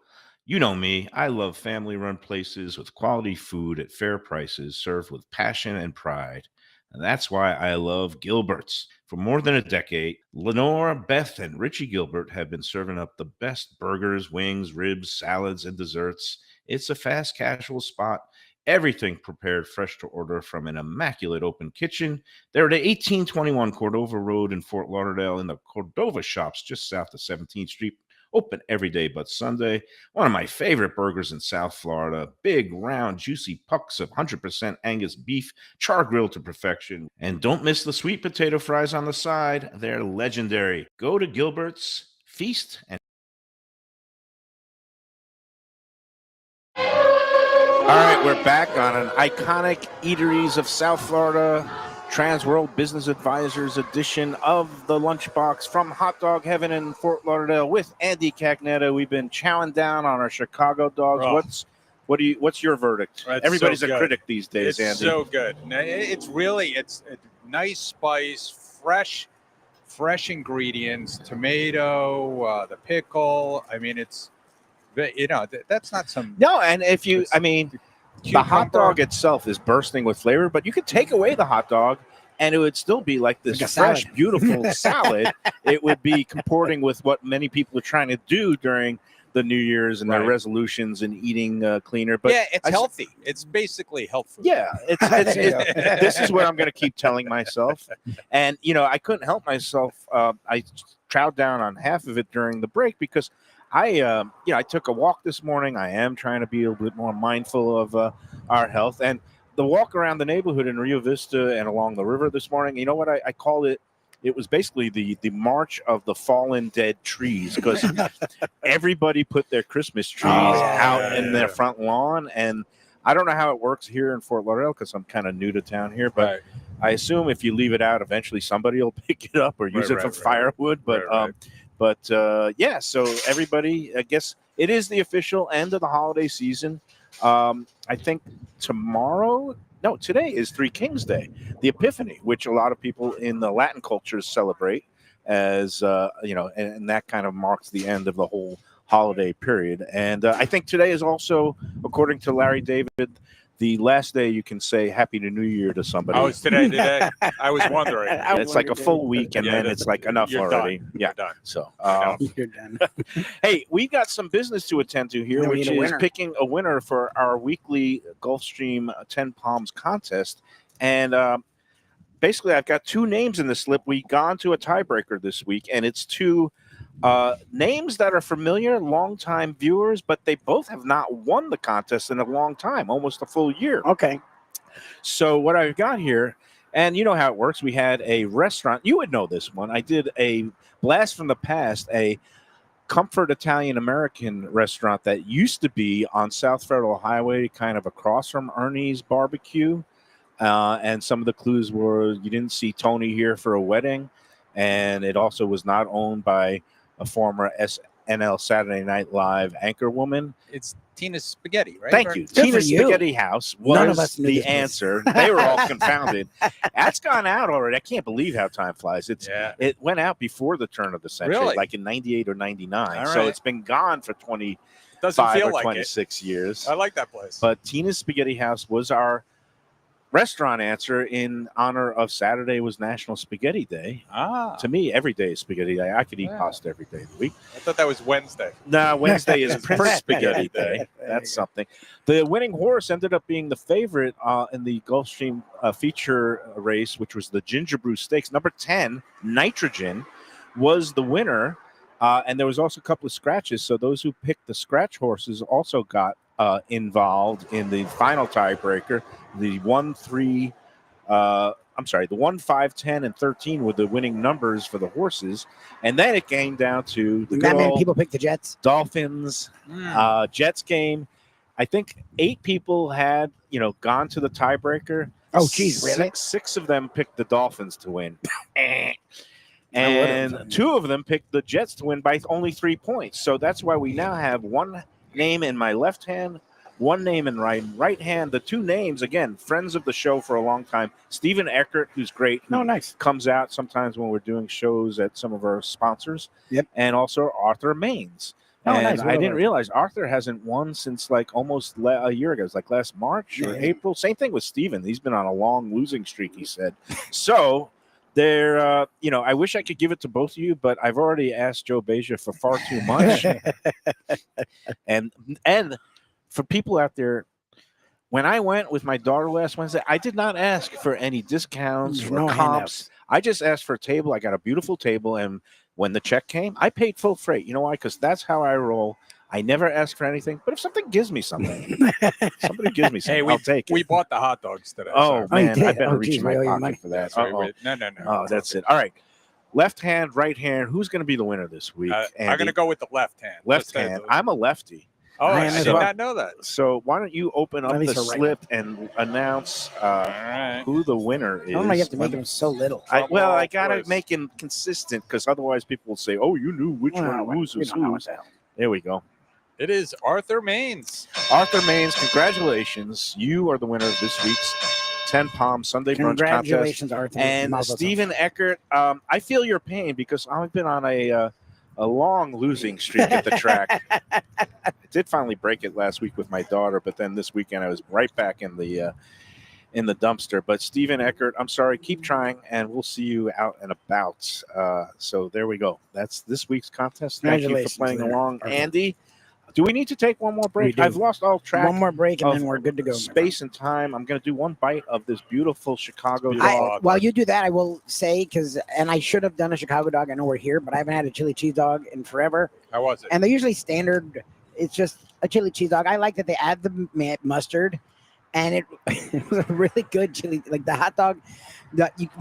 A: You know me, I love family-run places with quality food at fair prices served with passion and pride. And that's why I love Gilbert's. For more than a decade, Lenore, Beth, and Richie Gilbert have been serving up the best burgers, wings, ribs, salads, and desserts. It's a fast casual spot. Everything prepared fresh to order from an immaculate open kitchen. They're at 1821 Cordova Road in Fort Lauderdale in the Cordova Shops just south of 17th Street. Open every day but Sunday. One of my favorite burgers in South Florida. Big, round, juicy pucks of 100% Angus beef, char grilled to perfection. And don't miss the sweet potato fries on the side. They're legendary. Go to Gilbert's, feast, and all right, we're back on an iconic Eateries of South Florida TransWorld Business Advisors edition of the Lunchbox from Hot Dog Heaven in Fort Lauderdale with Andy Cagnetta. We've been chowing down on our Chicago dogs.
E: Oh.
A: What's your verdict?
E: It's
A: Everybody's
E: so
A: a
E: good.
A: critic these days,
E: It's
A: Andy.
E: so good. It's a nice spice, fresh ingredients, tomato, the pickle. I mean, that's not some.
A: No, and if you, I mean, the hot
E: cucumber.
A: dog itself is bursting with flavor, but you could take away the hot dog and it would still be like this
F: Like a
A: fresh,
F: salad.
A: beautiful salad. It would be comporting with what many people are trying to do during the New Year's and their
E: Right.
A: resolutions and eating cleaner. But
E: Yeah, it's
A: I s-
E: healthy. It's basically health food.
A: Yeah, this is what I'm going to keep telling myself. And, I couldn't help myself. I chowed down on half of it during the break because I took a walk this morning. I am trying to be a little bit more mindful of our health. And the walk around the neighborhood in Rio Vista and along the river this morning, you know what I call it? It was basically the march of the fallen dead trees because everybody put their Christmas trees out in their front lawn. And I don't know how it works here in Fort Lauderdale because I'm kind of new to town here, but
E: Right.
A: I assume if you leave it out, eventually somebody will pick it up or use it for firewood. But yeah, so everybody, I guess it is the official end of the holiday season. I think today is Three Kings Day, the Epiphany, which a lot of people in the Latin cultures celebrate as, and that kind of marks the end of the whole holiday period. And I think today is also, according to Larry David, the last day you can say Happy New Year to somebody.
E: Oh, it's today. I was wondering.
A: It's like a full week, and then it's like enough
E: You're
A: already.
E: done.
A: Yeah.
E: You're done.
A: So,
F: You're done.
A: hey, we got some business to attend to here,
F: Yeah, we
A: which
F: need a
A: is
F: winner.
A: picking a winner for our weekly Gulfstream 10 Palms contest. And basically, I've got two names in the slip. We gone to a tiebreaker this week, and it's two names that are familiar, longtime viewers, but they both have not won the contest in a long time, almost a full year.
F: Okay.
A: So what I've got here, and you know how it works. We had a restaurant. You would know this one. I did a blast from the past, a comfort Italian American restaurant that used to be on South Federal Highway, kind of across from Ernie's Barbecue. And some of the clues were you didn't see Tony here for a wedding, and it also was not owned by a former SNL Saturday Night Live anchor woman.
E: It's Tina's Spaghetti, right?
A: Thank you.
F: Good for
A: Tina's
F: you.
A: Spaghetti House
F: None of
A: was
F: us knew
A: the
F: this was-
A: answer. They were all confounded. That's gone out already. I can't believe how time flies.
E: Yeah.
A: It went out before the turn of the century,
E: Really?
A: like in 98 or 99.
E: All
A: So
E: right.
A: it's been gone for 25
E: Doesn't feel
A: or
E: like
A: 26 years.
E: it. I like that place.
A: But Tina's Spaghetti House was our restaurant answer in honor of Saturday was National Spaghetti Day. To me, every day is Spaghetti Day. I could eat
E: Yeah.
A: pasta every day of the week.
E: I thought that was Wednesday.
A: No, Wednesday is
E: It's
A: Prince
E: Prince
A: Spaghetti
E: Spaghetti
A: Day.
E: Day.
A: That's something. The winning horse ended up being the favorite in the Gulfstream feature race, which was the Ginger Brew Stakes. Number 10, Nitrogen, was the winner. And there was also a couple of scratches. So those who picked the scratch horses also got involved in the final tiebreaker. The 1, 5, 10, and 13 were the winning numbers for the horses. And then it came down to the
F: That
A: good
F: many
A: old
F: people picked the Jets.
A: Dolphins, Jets game. I think 8 people had, gone to the tiebreaker.
F: Oh, geez, really?
A: Six of them picked the Dolphins to win.
F: would've
A: And
F: done
A: 2 of them picked the Jets to win by only 3 points. So that's why we now have one name in my left hand, one name in right hand. The 2 names, again, friends of the show for a long time. Stephen Eckert, who's great. who
F: Oh, nice.
A: Comes out sometimes when we're doing shows at some of our sponsors.
F: Yep.
A: And also Arthur Maines,
F: Oh,
A: And
F: nice.
A: I didn't realize Arthur hasn't won since like almost a year ago. It's like last March or
F: Yeah.
A: April. Same thing with Steven. He's been on a long losing streak, he said. So there, I wish I could give it to both of you, but I've already asked Joe Beja for far too much. and for people out there, when I went with my daughter last Wednesday, I did not ask for any discounts or
F: No
A: comps.
F: handouts.
A: I just asked for a table. I got a beautiful table, and when the check came, I paid full freight. You know why? Because that's how I roll. I never ask for anything, but if something gives me something, somebody gives me something, I'll take it.
E: We bought the hot dogs today.
A: Oh,
E: so.
A: man,
F: you
A: I
F: did?
A: better
F: Oh,
A: reach
F: geez,
A: in my
F: we owe you
A: pocket
F: money.
A: for that.
E: Sorry,
A: Uh-oh.
E: no.
A: Oh, that's it. All right. Left hand, right hand. Who's going to be the winner this week?
E: I'm
A: Andy?
E: going to go with the left hand.
A: Left hand. I'm a lefty.
E: Oh,
F: I
E: I
F: am
E: did
F: as well.
E: not know that.
A: So why don't you open up
F: At least
A: the
F: a right
A: slip and announce
E: All right.
A: who the winner is?
F: I don't know. You have to make them so little.
A: I
E: Drum
A: gotta
E: roll,
A: make him consistent because otherwise people will say, "Oh, you knew which one
F: We
A: loses
F: don't know what
A: who's."
F: the hell.
A: There we go.
E: It is Arthur Maines.
A: Arthur Maines, congratulations! You are the winner of this week's 10 Palm Sunday Brunch Contest.
F: Congratulations, Arthur.
A: And
F: Mazel tov.
A: Stephen Eckert, I feel your pain because I've been on a long losing streak at the track. I did finally break it last week with my daughter, but then this weekend I was right back in the dumpster. But Stephen Eckert, I'm sorry, keep trying, and we'll see you out and about. So there we go. That's this week's contest. Thank you for
F: Congratulations
A: playing
F: there,
A: along.
F: Arthur.
A: Andy, do we need to take one more break?
F: We do.
A: I've lost all track.
F: One more break and
A: of
F: then we're good to go. my
A: Space and time. I'm going to do one bite of this beautiful Chicago
E: Beautiful.
A: dog.
F: While you do that, I will say and I should have done a Chicago dog. I know we're here, but I haven't had a chili cheese dog in forever.
E: How was it?
F: And they're usually standard. It's just a chili cheese dog. I like that they add the mustard, and it was a really good chili. Like the hot dog,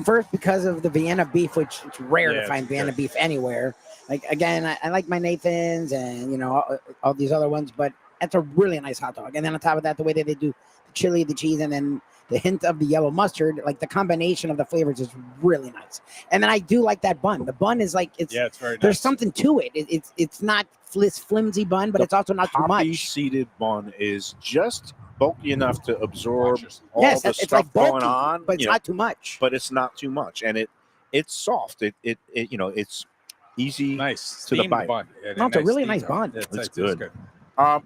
F: first because of the Vienna beef, which it's rare
E: Yeah,
F: to find
E: it's
F: Vienna
E: good.
F: beef anywhere. Like again, I like my Nathans and all these other ones, but that's a really nice hot dog. And then on top of that, the way that they do the chili, the cheese, and then the hint of the yellow mustard, like the combination of the flavors is really nice. And then I do like that bun. The bun is like
E: It's very nice.
F: there's something to it. It's not flimsy bun, but it's also not too
A: Poppy
F: much.
A: seeded bun is just bulky enough to absorb all
F: Yes,
A: the
F: it's
A: stuff
F: like bulky,
A: going on,
F: but it's not too much.
A: But it's not too much, and it's soft. It's easy.
E: nice
A: to the
E: steamed
A: bite.
E: bun.
F: No, it's a really nice
E: steamed
F: bun.
A: It's good.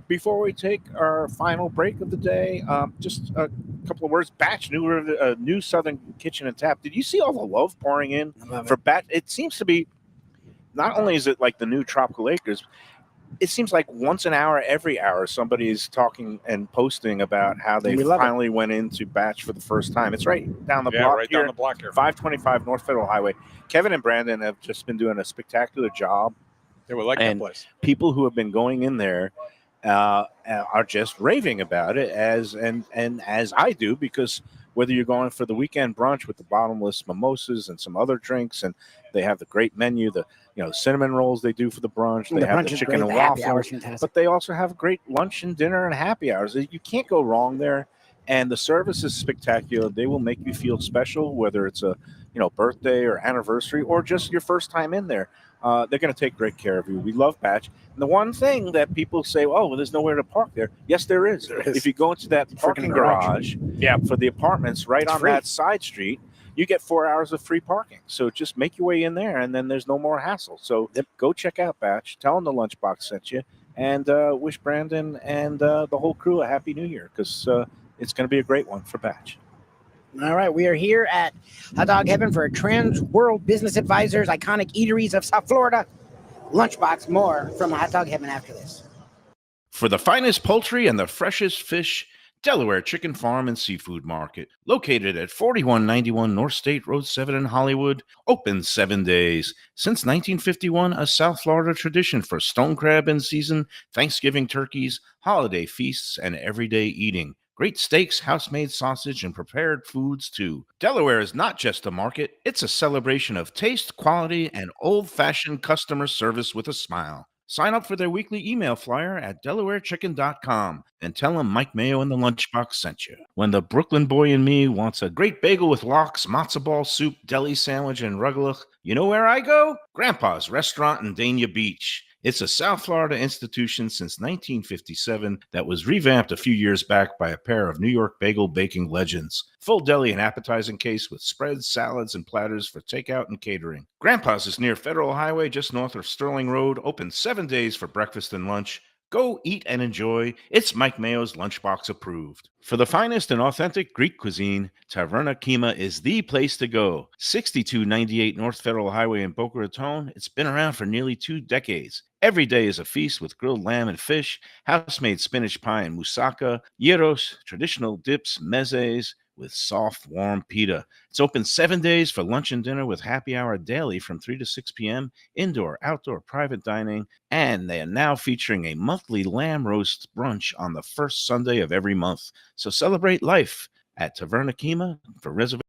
A: Before we take our final break of the day, just a couple of words. Batch, new Southern Kitchen and Tap. Did you see all the love pouring in
F: I love
A: for
F: it.
A: Batch? It seems to be, not only is it like the new Tropical Acres, it seems like once an hour, every hour, somebody is talking and posting about how they
F: We love it.
A: finally went into Batch for the first time. It's right down the block
E: right
A: here,
E: down the block here.
A: 525 North Federal Highway. Kevin and Brandon have just been doing a spectacular job.
E: They would like
A: And
E: that place.
A: People who have been going in there are just raving about it, as I do, because whether you're going for the weekend brunch with the bottomless mimosas and some other drinks, and they have the great menu, the cinnamon rolls they do for the brunch, they
F: The
A: have
F: brunch
A: the
F: is
A: chicken
F: great.
A: and
F: The happy hour
A: waffles,
F: is fantastic.
A: but they also have great lunch and dinner and happy hours. You can't go wrong there, and the service is spectacular. They will make you feel special, whether it's a birthday or anniversary or just your first time in there. They're going to take great care of you. We love Batch. And the one thing that people say, oh, well, there's nowhere to park there. Yes, there is.
F: There is.
A: If you go into that parking garage, for the apartments right
F: It's
A: on
F: free.
A: that side street, you get 4 hours of free parking. So just make your way in there, and then there's no more hassle. So go check out Batch. Tell them the Lunchbox sent you, and wish Brandon and the whole crew a Happy New Year, because it's going to be a great one for Batch.
F: All right, we are here at Hot Dog Heaven for TransWorld Business Advisors, iconic eateries of South Florida. Lunchbox, more from Hot Dog Heaven after this.
A: For the finest poultry and the freshest fish, Delaware Chicken Farm and Seafood Market, located at 4191 North State Road 7 in Hollywood, open 7 days. Since 1951, a South Florida tradition for stone crab in season, Thanksgiving turkeys, holiday feasts, and everyday eating. Great steaks, house-made sausage, and prepared foods, too. Delaware is not just a market, it's a celebration of taste, quality, and old-fashioned customer service with a smile. Sign up for their weekly email flyer at DelawareChicken.com and tell them Mike Mayo and the Lunchbox sent you. When the Brooklyn boy in me wants a great bagel with lox, matzo ball soup, deli sandwich, and rugelach, you know where I go? Grandpa's Restaurant in Dania Beach. It's a South Florida institution since 1957 that was revamped a few years back by a pair of New York bagel baking legends. Full deli and appetizing case with spreads, salads, and platters for takeout and catering. Grandpa's is near Federal Highway just north of Sterling Road, open 7 days for breakfast and lunch. Go eat and enjoy. It's Mike Mayo's Lunchbox approved. For the finest and authentic Greek cuisine, Taverna Kima is the place to go. 6298 North Federal Highway in Boca Raton. It's been around for nearly 2 decades. Every day is a feast with grilled lamb and fish, house-made spinach pie and moussaka, gyros, traditional dips, mezes, with soft, warm pita. It's open 7 days for lunch and dinner with happy hour daily from 3 to 6 p.m., indoor, outdoor, private dining, and they are now featuring a monthly lamb roast brunch on the first Sunday of every month. So celebrate life at Taverna Kima. For reservations.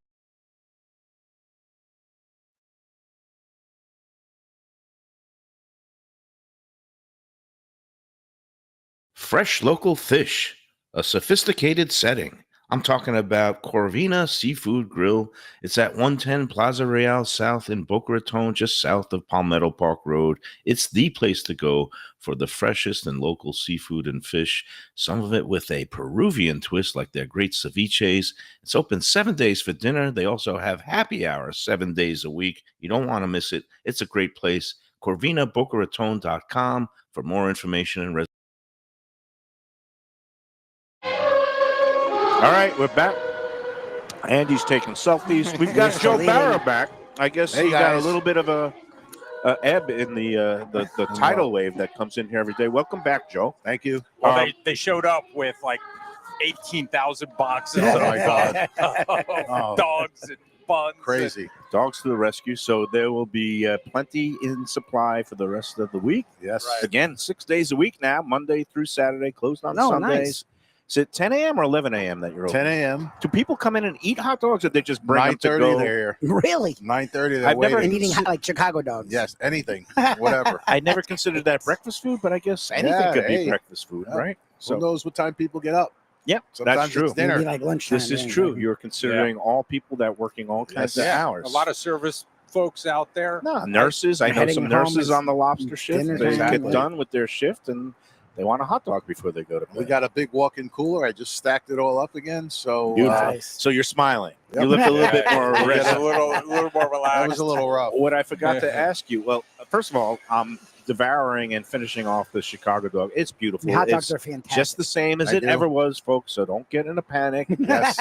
A: Fresh local fish, a sophisticated setting. I'm talking about Corvina Seafood Grill. It's at 110 Plaza Real South in Boca Raton, just south of Palmetto Park Road. It's the place to go for the freshest and local seafood and fish, some of it with a Peruvian twist like their great ceviches. It's open 7 days for dinner. They also have happy hours 7 days a week. You don't want to miss it. It's a great place. CorvinaBocaRaton.com for more information and reservations. All right, we're back. Andy's taking selfies. We've got Joe Barra back. I guess he got a little bit of a ebb in the tidal wave that comes in here every day. Welcome back, Joe.
D: Thank you.
E: Well, they showed up with like 18,000 boxes
D: Oh
E: of
D: my God.
E: dogs and buns.
D: Crazy.
A: Dogs to the rescue. So there will be plenty in supply for the rest of the week.
D: Yes.
E: Right.
A: Again, 6 days a week now, Monday through Saturday, closed on
F: No,
A: Sundays.
F: nice.
A: Is it 10 a.m. or 11 a.m. that you're open?
D: 10 a.m.
A: Do people come in and eat hot dogs, or they just bring them to
D: 9:30
A: go?
D: they're here.
F: Really?
D: 9:30 they're
A: I've never
D: waiting.
F: And eating like Chicago dogs.
D: Yes, anything, whatever.
A: I never considered that breakfast food, but I guess anything
D: Yeah,
A: could be
D: hey.
A: breakfast food,
D: Yeah.
A: right?
D: Who knows what time people get up?
A: Yep,
D: Sometimes
A: that's true.
D: it's dinner.
F: Maybe like lunchtime.
A: This is
F: yeah,
A: true.
F: exactly.
A: You're considering all people that working all kinds of
E: Yeah,
A: hours.
E: a lot of service folks out there.
A: no, nurses. I know
F: Heading
A: some
F: home,
A: nurses
F: it's
A: on the lobster shift.
F: dinner
A: They
F: time,
A: get
F: like-
A: done with their shift and they want a hot dog before they go to bed.
D: We got a big walk-in cooler. I just stacked it all up again. So
A: Beautiful.
F: Nice.
A: So you're smiling.
D: Yep.
A: You look a little bit more
E: Get
A: rested.
E: a little more relaxed.
D: that was a little rough.
A: What I forgot to ask you. Well, first of all, I'm devouring and finishing off the Chicago dog. It's beautiful.
F: Hot
A: It's
F: dogs are fantastic.
A: just the same as
D: I
A: it
D: do.
A: ever was, folks. So don't get in a panic.
D: Yes.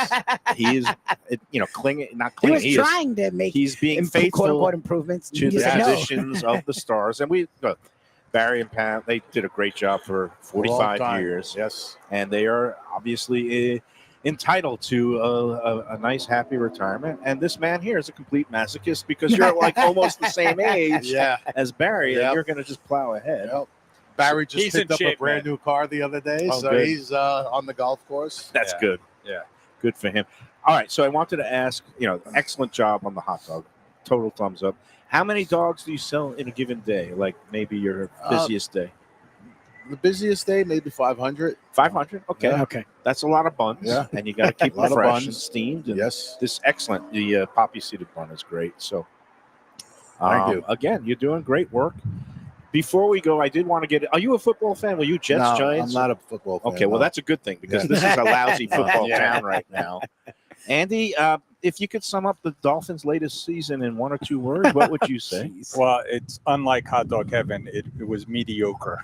A: He is, clinging, not
F: he
A: clinging.
F: was
A: He is,
F: trying to make
A: he's being
F: quote unquote
A: faithful
F: improvements.
A: to
F: You
A: the
F: said no.
A: traditions of the stars. And we, Barry and Pat, they did a great job for 45
D: Long time.
A: years.
D: Yes.
A: And they are obviously entitled to a nice, happy retirement. And this man here is a complete masochist because you're like almost the same age
D: Yeah.
A: as Barry, and
D: Yep.
A: you're going to just plow ahead.
D: Yep. Barry just
E: He's in
D: picked up
E: shape,
D: a brand new car the other day,
A: Oh,
D: so
A: good.
D: he's on the golf course.
A: That's
E: Yeah.
A: good.
E: Yeah.
A: Good for him. All right. So I wanted to ask, excellent job on the hot dog. Total thumbs up. How many dogs do you sell in a given day? Like maybe your busiest day?
D: The busiest day, maybe 500.
A: 500. Okay.
D: Yeah.
F: Okay.
A: That's a lot of buns.
D: Yeah.
A: And you got to keep
D: A lot
A: them
D: of
A: fresh
D: buns.
A: and steamed. And
D: Yes.
A: This excellent. The poppy seeded bun is great. So
D: Thank you.
A: Again, you're doing great work. Before we go, I did want to get. Are you a football fan? Were you Jets,
D: No,
A: Giants?
D: I'm not a football fan.
A: Okay, well,
D: no.
A: that's a good thing because
D: Yeah.
A: this is a lousy football
E: Yeah.
A: town right now. Andy, if you could sum up the Dolphins' latest season in one or two words, what would you say?
E: Well, it's unlike hot dog heaven. It was mediocre.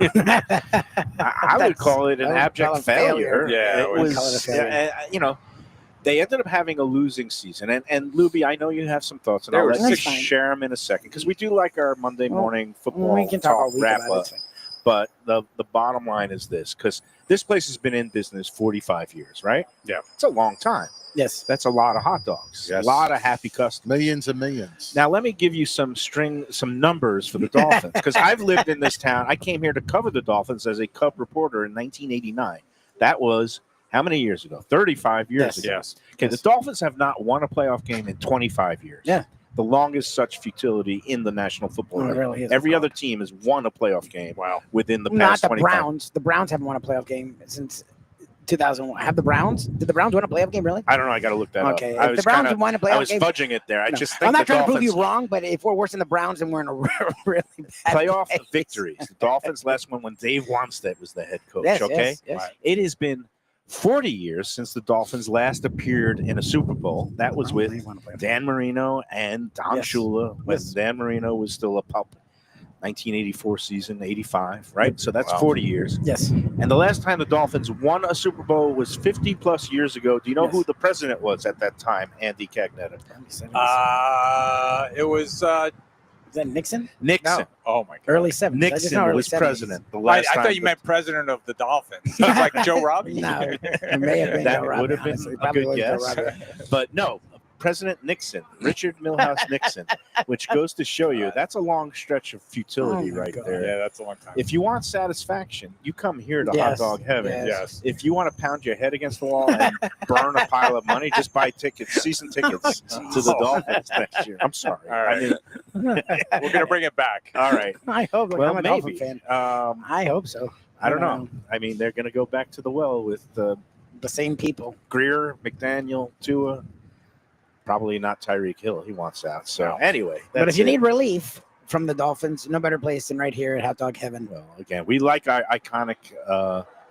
A: I would call it an
F: I would
A: abject
F: call it
A: failure.
F: failure.
E: Yeah,
A: it
E: I would
A: was.
F: call it a failure.
A: They ended up having a losing season, and Lubie, I know you have some thoughts, and
E: There
A: I'll
E: were
A: let you
F: six- That's fine.
A: share them in a second because we do like our Monday
F: Well,
A: morning football
F: we can talk all
A: talk
F: week
A: wrap
F: about
A: up.
F: it.
A: But the bottom line is this, because this place has been in business 45 years, right?
E: Yeah.
A: It's a long time.
F: Yes.
A: That's a lot of hot dogs.
D: Yes.
A: A lot of happy customers.
D: millions and millions.
A: Now, let me give you some numbers for the Dolphins, because I've lived in this town. I came here to cover the Dolphins as a Cub reporter in 1989. That was how many years ago? 35 years
F: Yes.
A: ago.
E: Yes.
A: Okay, the Dolphins have not won a playoff game in 25 years.
F: Yeah.
A: The longest such futility in the National Football
F: Oh, it
A: League.
F: really is.
A: Every other team has won a playoff game
E: Wow.
A: within the
F: Not
A: past
F: the
A: 25.
F: Browns. The Browns haven't won a playoff game since 2001. Have the Browns? Did the Browns win a playoff game? Really?
A: I don't know. I got to look that
F: Okay.
A: up.
F: If the Browns won a playoff
A: I was
F: game,
A: fudging it there. I
F: no.
A: just think
F: I'm not
A: the
F: trying
A: Dolphins
F: to prove you wrong, but if we're worse than the Browns, then we're in a really bad
A: playoff
F: place.
A: victories. The Dolphins last one when Dave Wanstead was the head coach.
F: Yes,
A: Okay,
F: yes.
A: it has been 40 years since the Dolphins last appeared in a Super Bowl. That was with Dan Marino and Don Shula when Dan Marino was still a pup. 1984 season, 85, right? So that's 40 years.
F: Yes.
A: And the last time the Dolphins won a Super Bowl was 50 plus years ago. Do you know who the president was at that time, Andy Cagnetta?
E: It was
F: Is that Nixon?
A: Nixon.
E: no. Oh my God.
F: Early 70s.
A: Nixon was president. The
E: I
A: last time
E: thought you meant president of the Dolphins. It's like Joe Robbie.
F: No, it may have been
A: that
F: Joe Robbie,
A: would have been
F: honestly.
A: a
F: Probably
A: good
F: was Joe
A: guess.
F: Robbie.
A: But no, President Nixon, Richard Milhouse Nixon, which goes to show you that's a long stretch of futility
F: Oh my
A: right
F: God.
A: there.
E: Yeah, that's a long time.
A: If you want satisfaction, you come here to
F: Yes,
A: Hot Dog Heaven.
F: yes.
E: Yes.
A: If you want to pound your head against the wall and burn a pile of money, just buy tickets, season tickets to the Dolphins next year. I'm sorry.
E: All right.
A: I mean,
E: We're gonna bring it back.
A: all right.
F: I hope. Look,
A: Well,
F: I'm a
A: maybe.
F: Dolphin fan. I hope so.
A: I don't know. I mean, they're going to go back to the well with
F: The same people.
A: Greer, McDaniel, Tua. Probably not Tyreek Hill. He wants out. So anyway,
F: But
A: that's
F: if you
A: it.
F: need relief from the Dolphins, no better place than right here at Hot Dog Heaven.
A: Well, again, we like our iconic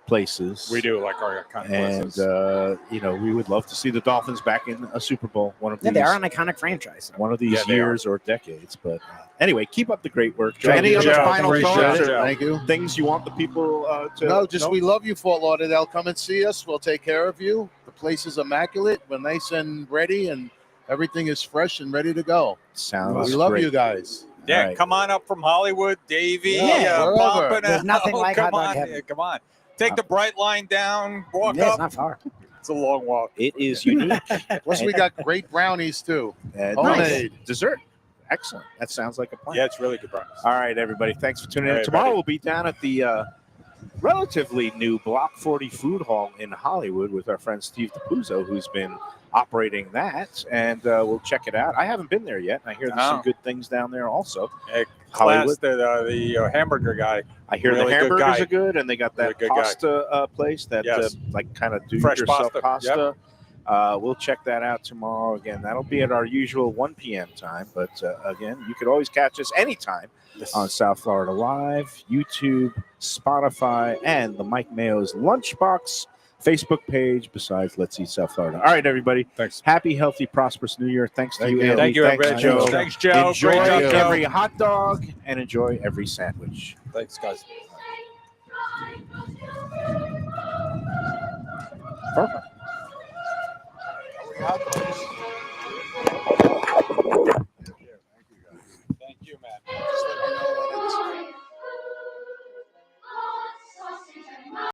A: places.
E: We do like our kind of
A: And,
E: places.
A: we would love to see the Dolphins back in a Super Bowl one of
F: Yeah,
A: these,
F: they are an iconic franchise.
A: one of these
E: Yeah, they
A: years or decades. But anyway, keep up the great work.
D: Thank
A: Any
D: you,
A: other
D: Joe.
A: final
E: Appreciate
A: thoughts
E: it,
A: or
E: Joe.
D: Thank you.
A: things you want the people to
D: No, just
A: know?
D: we love you, Fort Lauderdale. Come and see us. We'll take care of you. The place is immaculate. We're nice and ready, and everything is fresh and ready to go.
A: Sounds
D: We love
A: great.
D: you guys.
E: Yeah,
A: All right.
E: come on up from Hollywood, Davey.
D: Yeah, wherever.
E: Pompano.
F: There's nothing like
E: come
F: Hot Dog
E: on,
F: Heaven.
E: yeah, come on. Take the bright line down, walk
F: Yeah, it's
E: up.
F: not far.
E: It's a long walk.
A: It is unique.
D: Plus, we got great brownies too.
A: And
D: Homemade.
A: dessert. Excellent. That sounds like a plan.
E: Yeah, it's really good breakfast.
A: All right, everybody. Thanks for tuning
E: All
A: in.
E: right,
A: Tomorrow
E: buddy.
A: we'll be down at the relatively new Block 40 Food Hall in Hollywood with our friend Steve DePuzzo, who's been operating that, and we'll check it out. I haven't been there yet. I hear there's some
E: Oh.
A: good things down there also.
E: Class, the hamburger guy.
A: I hear
E: Really
A: the
E: good
A: hamburgers
E: guy.
A: are good, and they got that
E: Really good guy.
A: pasta place that
E: Yes.
A: kind of do
E: Fresh
A: yourself
E: pasta.
A: pasta. We'll check that out tomorrow. Again, that'll be at our usual 1 p.m. time. But again, you could always catch us anytime on South Florida Live, YouTube, Spotify, and the Mike Mayo's Lunchbox Facebook page, besides Let's Eat South Florida. All right, everybody.
E: Thanks.
A: Happy, healthy, prosperous New Year. Thanks to
D: Thank
A: you,
D: you.
A: Andy.
E: Thank you,
A: Thanks,
E: everybody.
A: Joe.
E: Thanks, Joe.
A: Enjoy
E: Great job, Joe.
A: every hot dog and enjoy every sandwich.
E: Thanks, guys.
A: Perfect.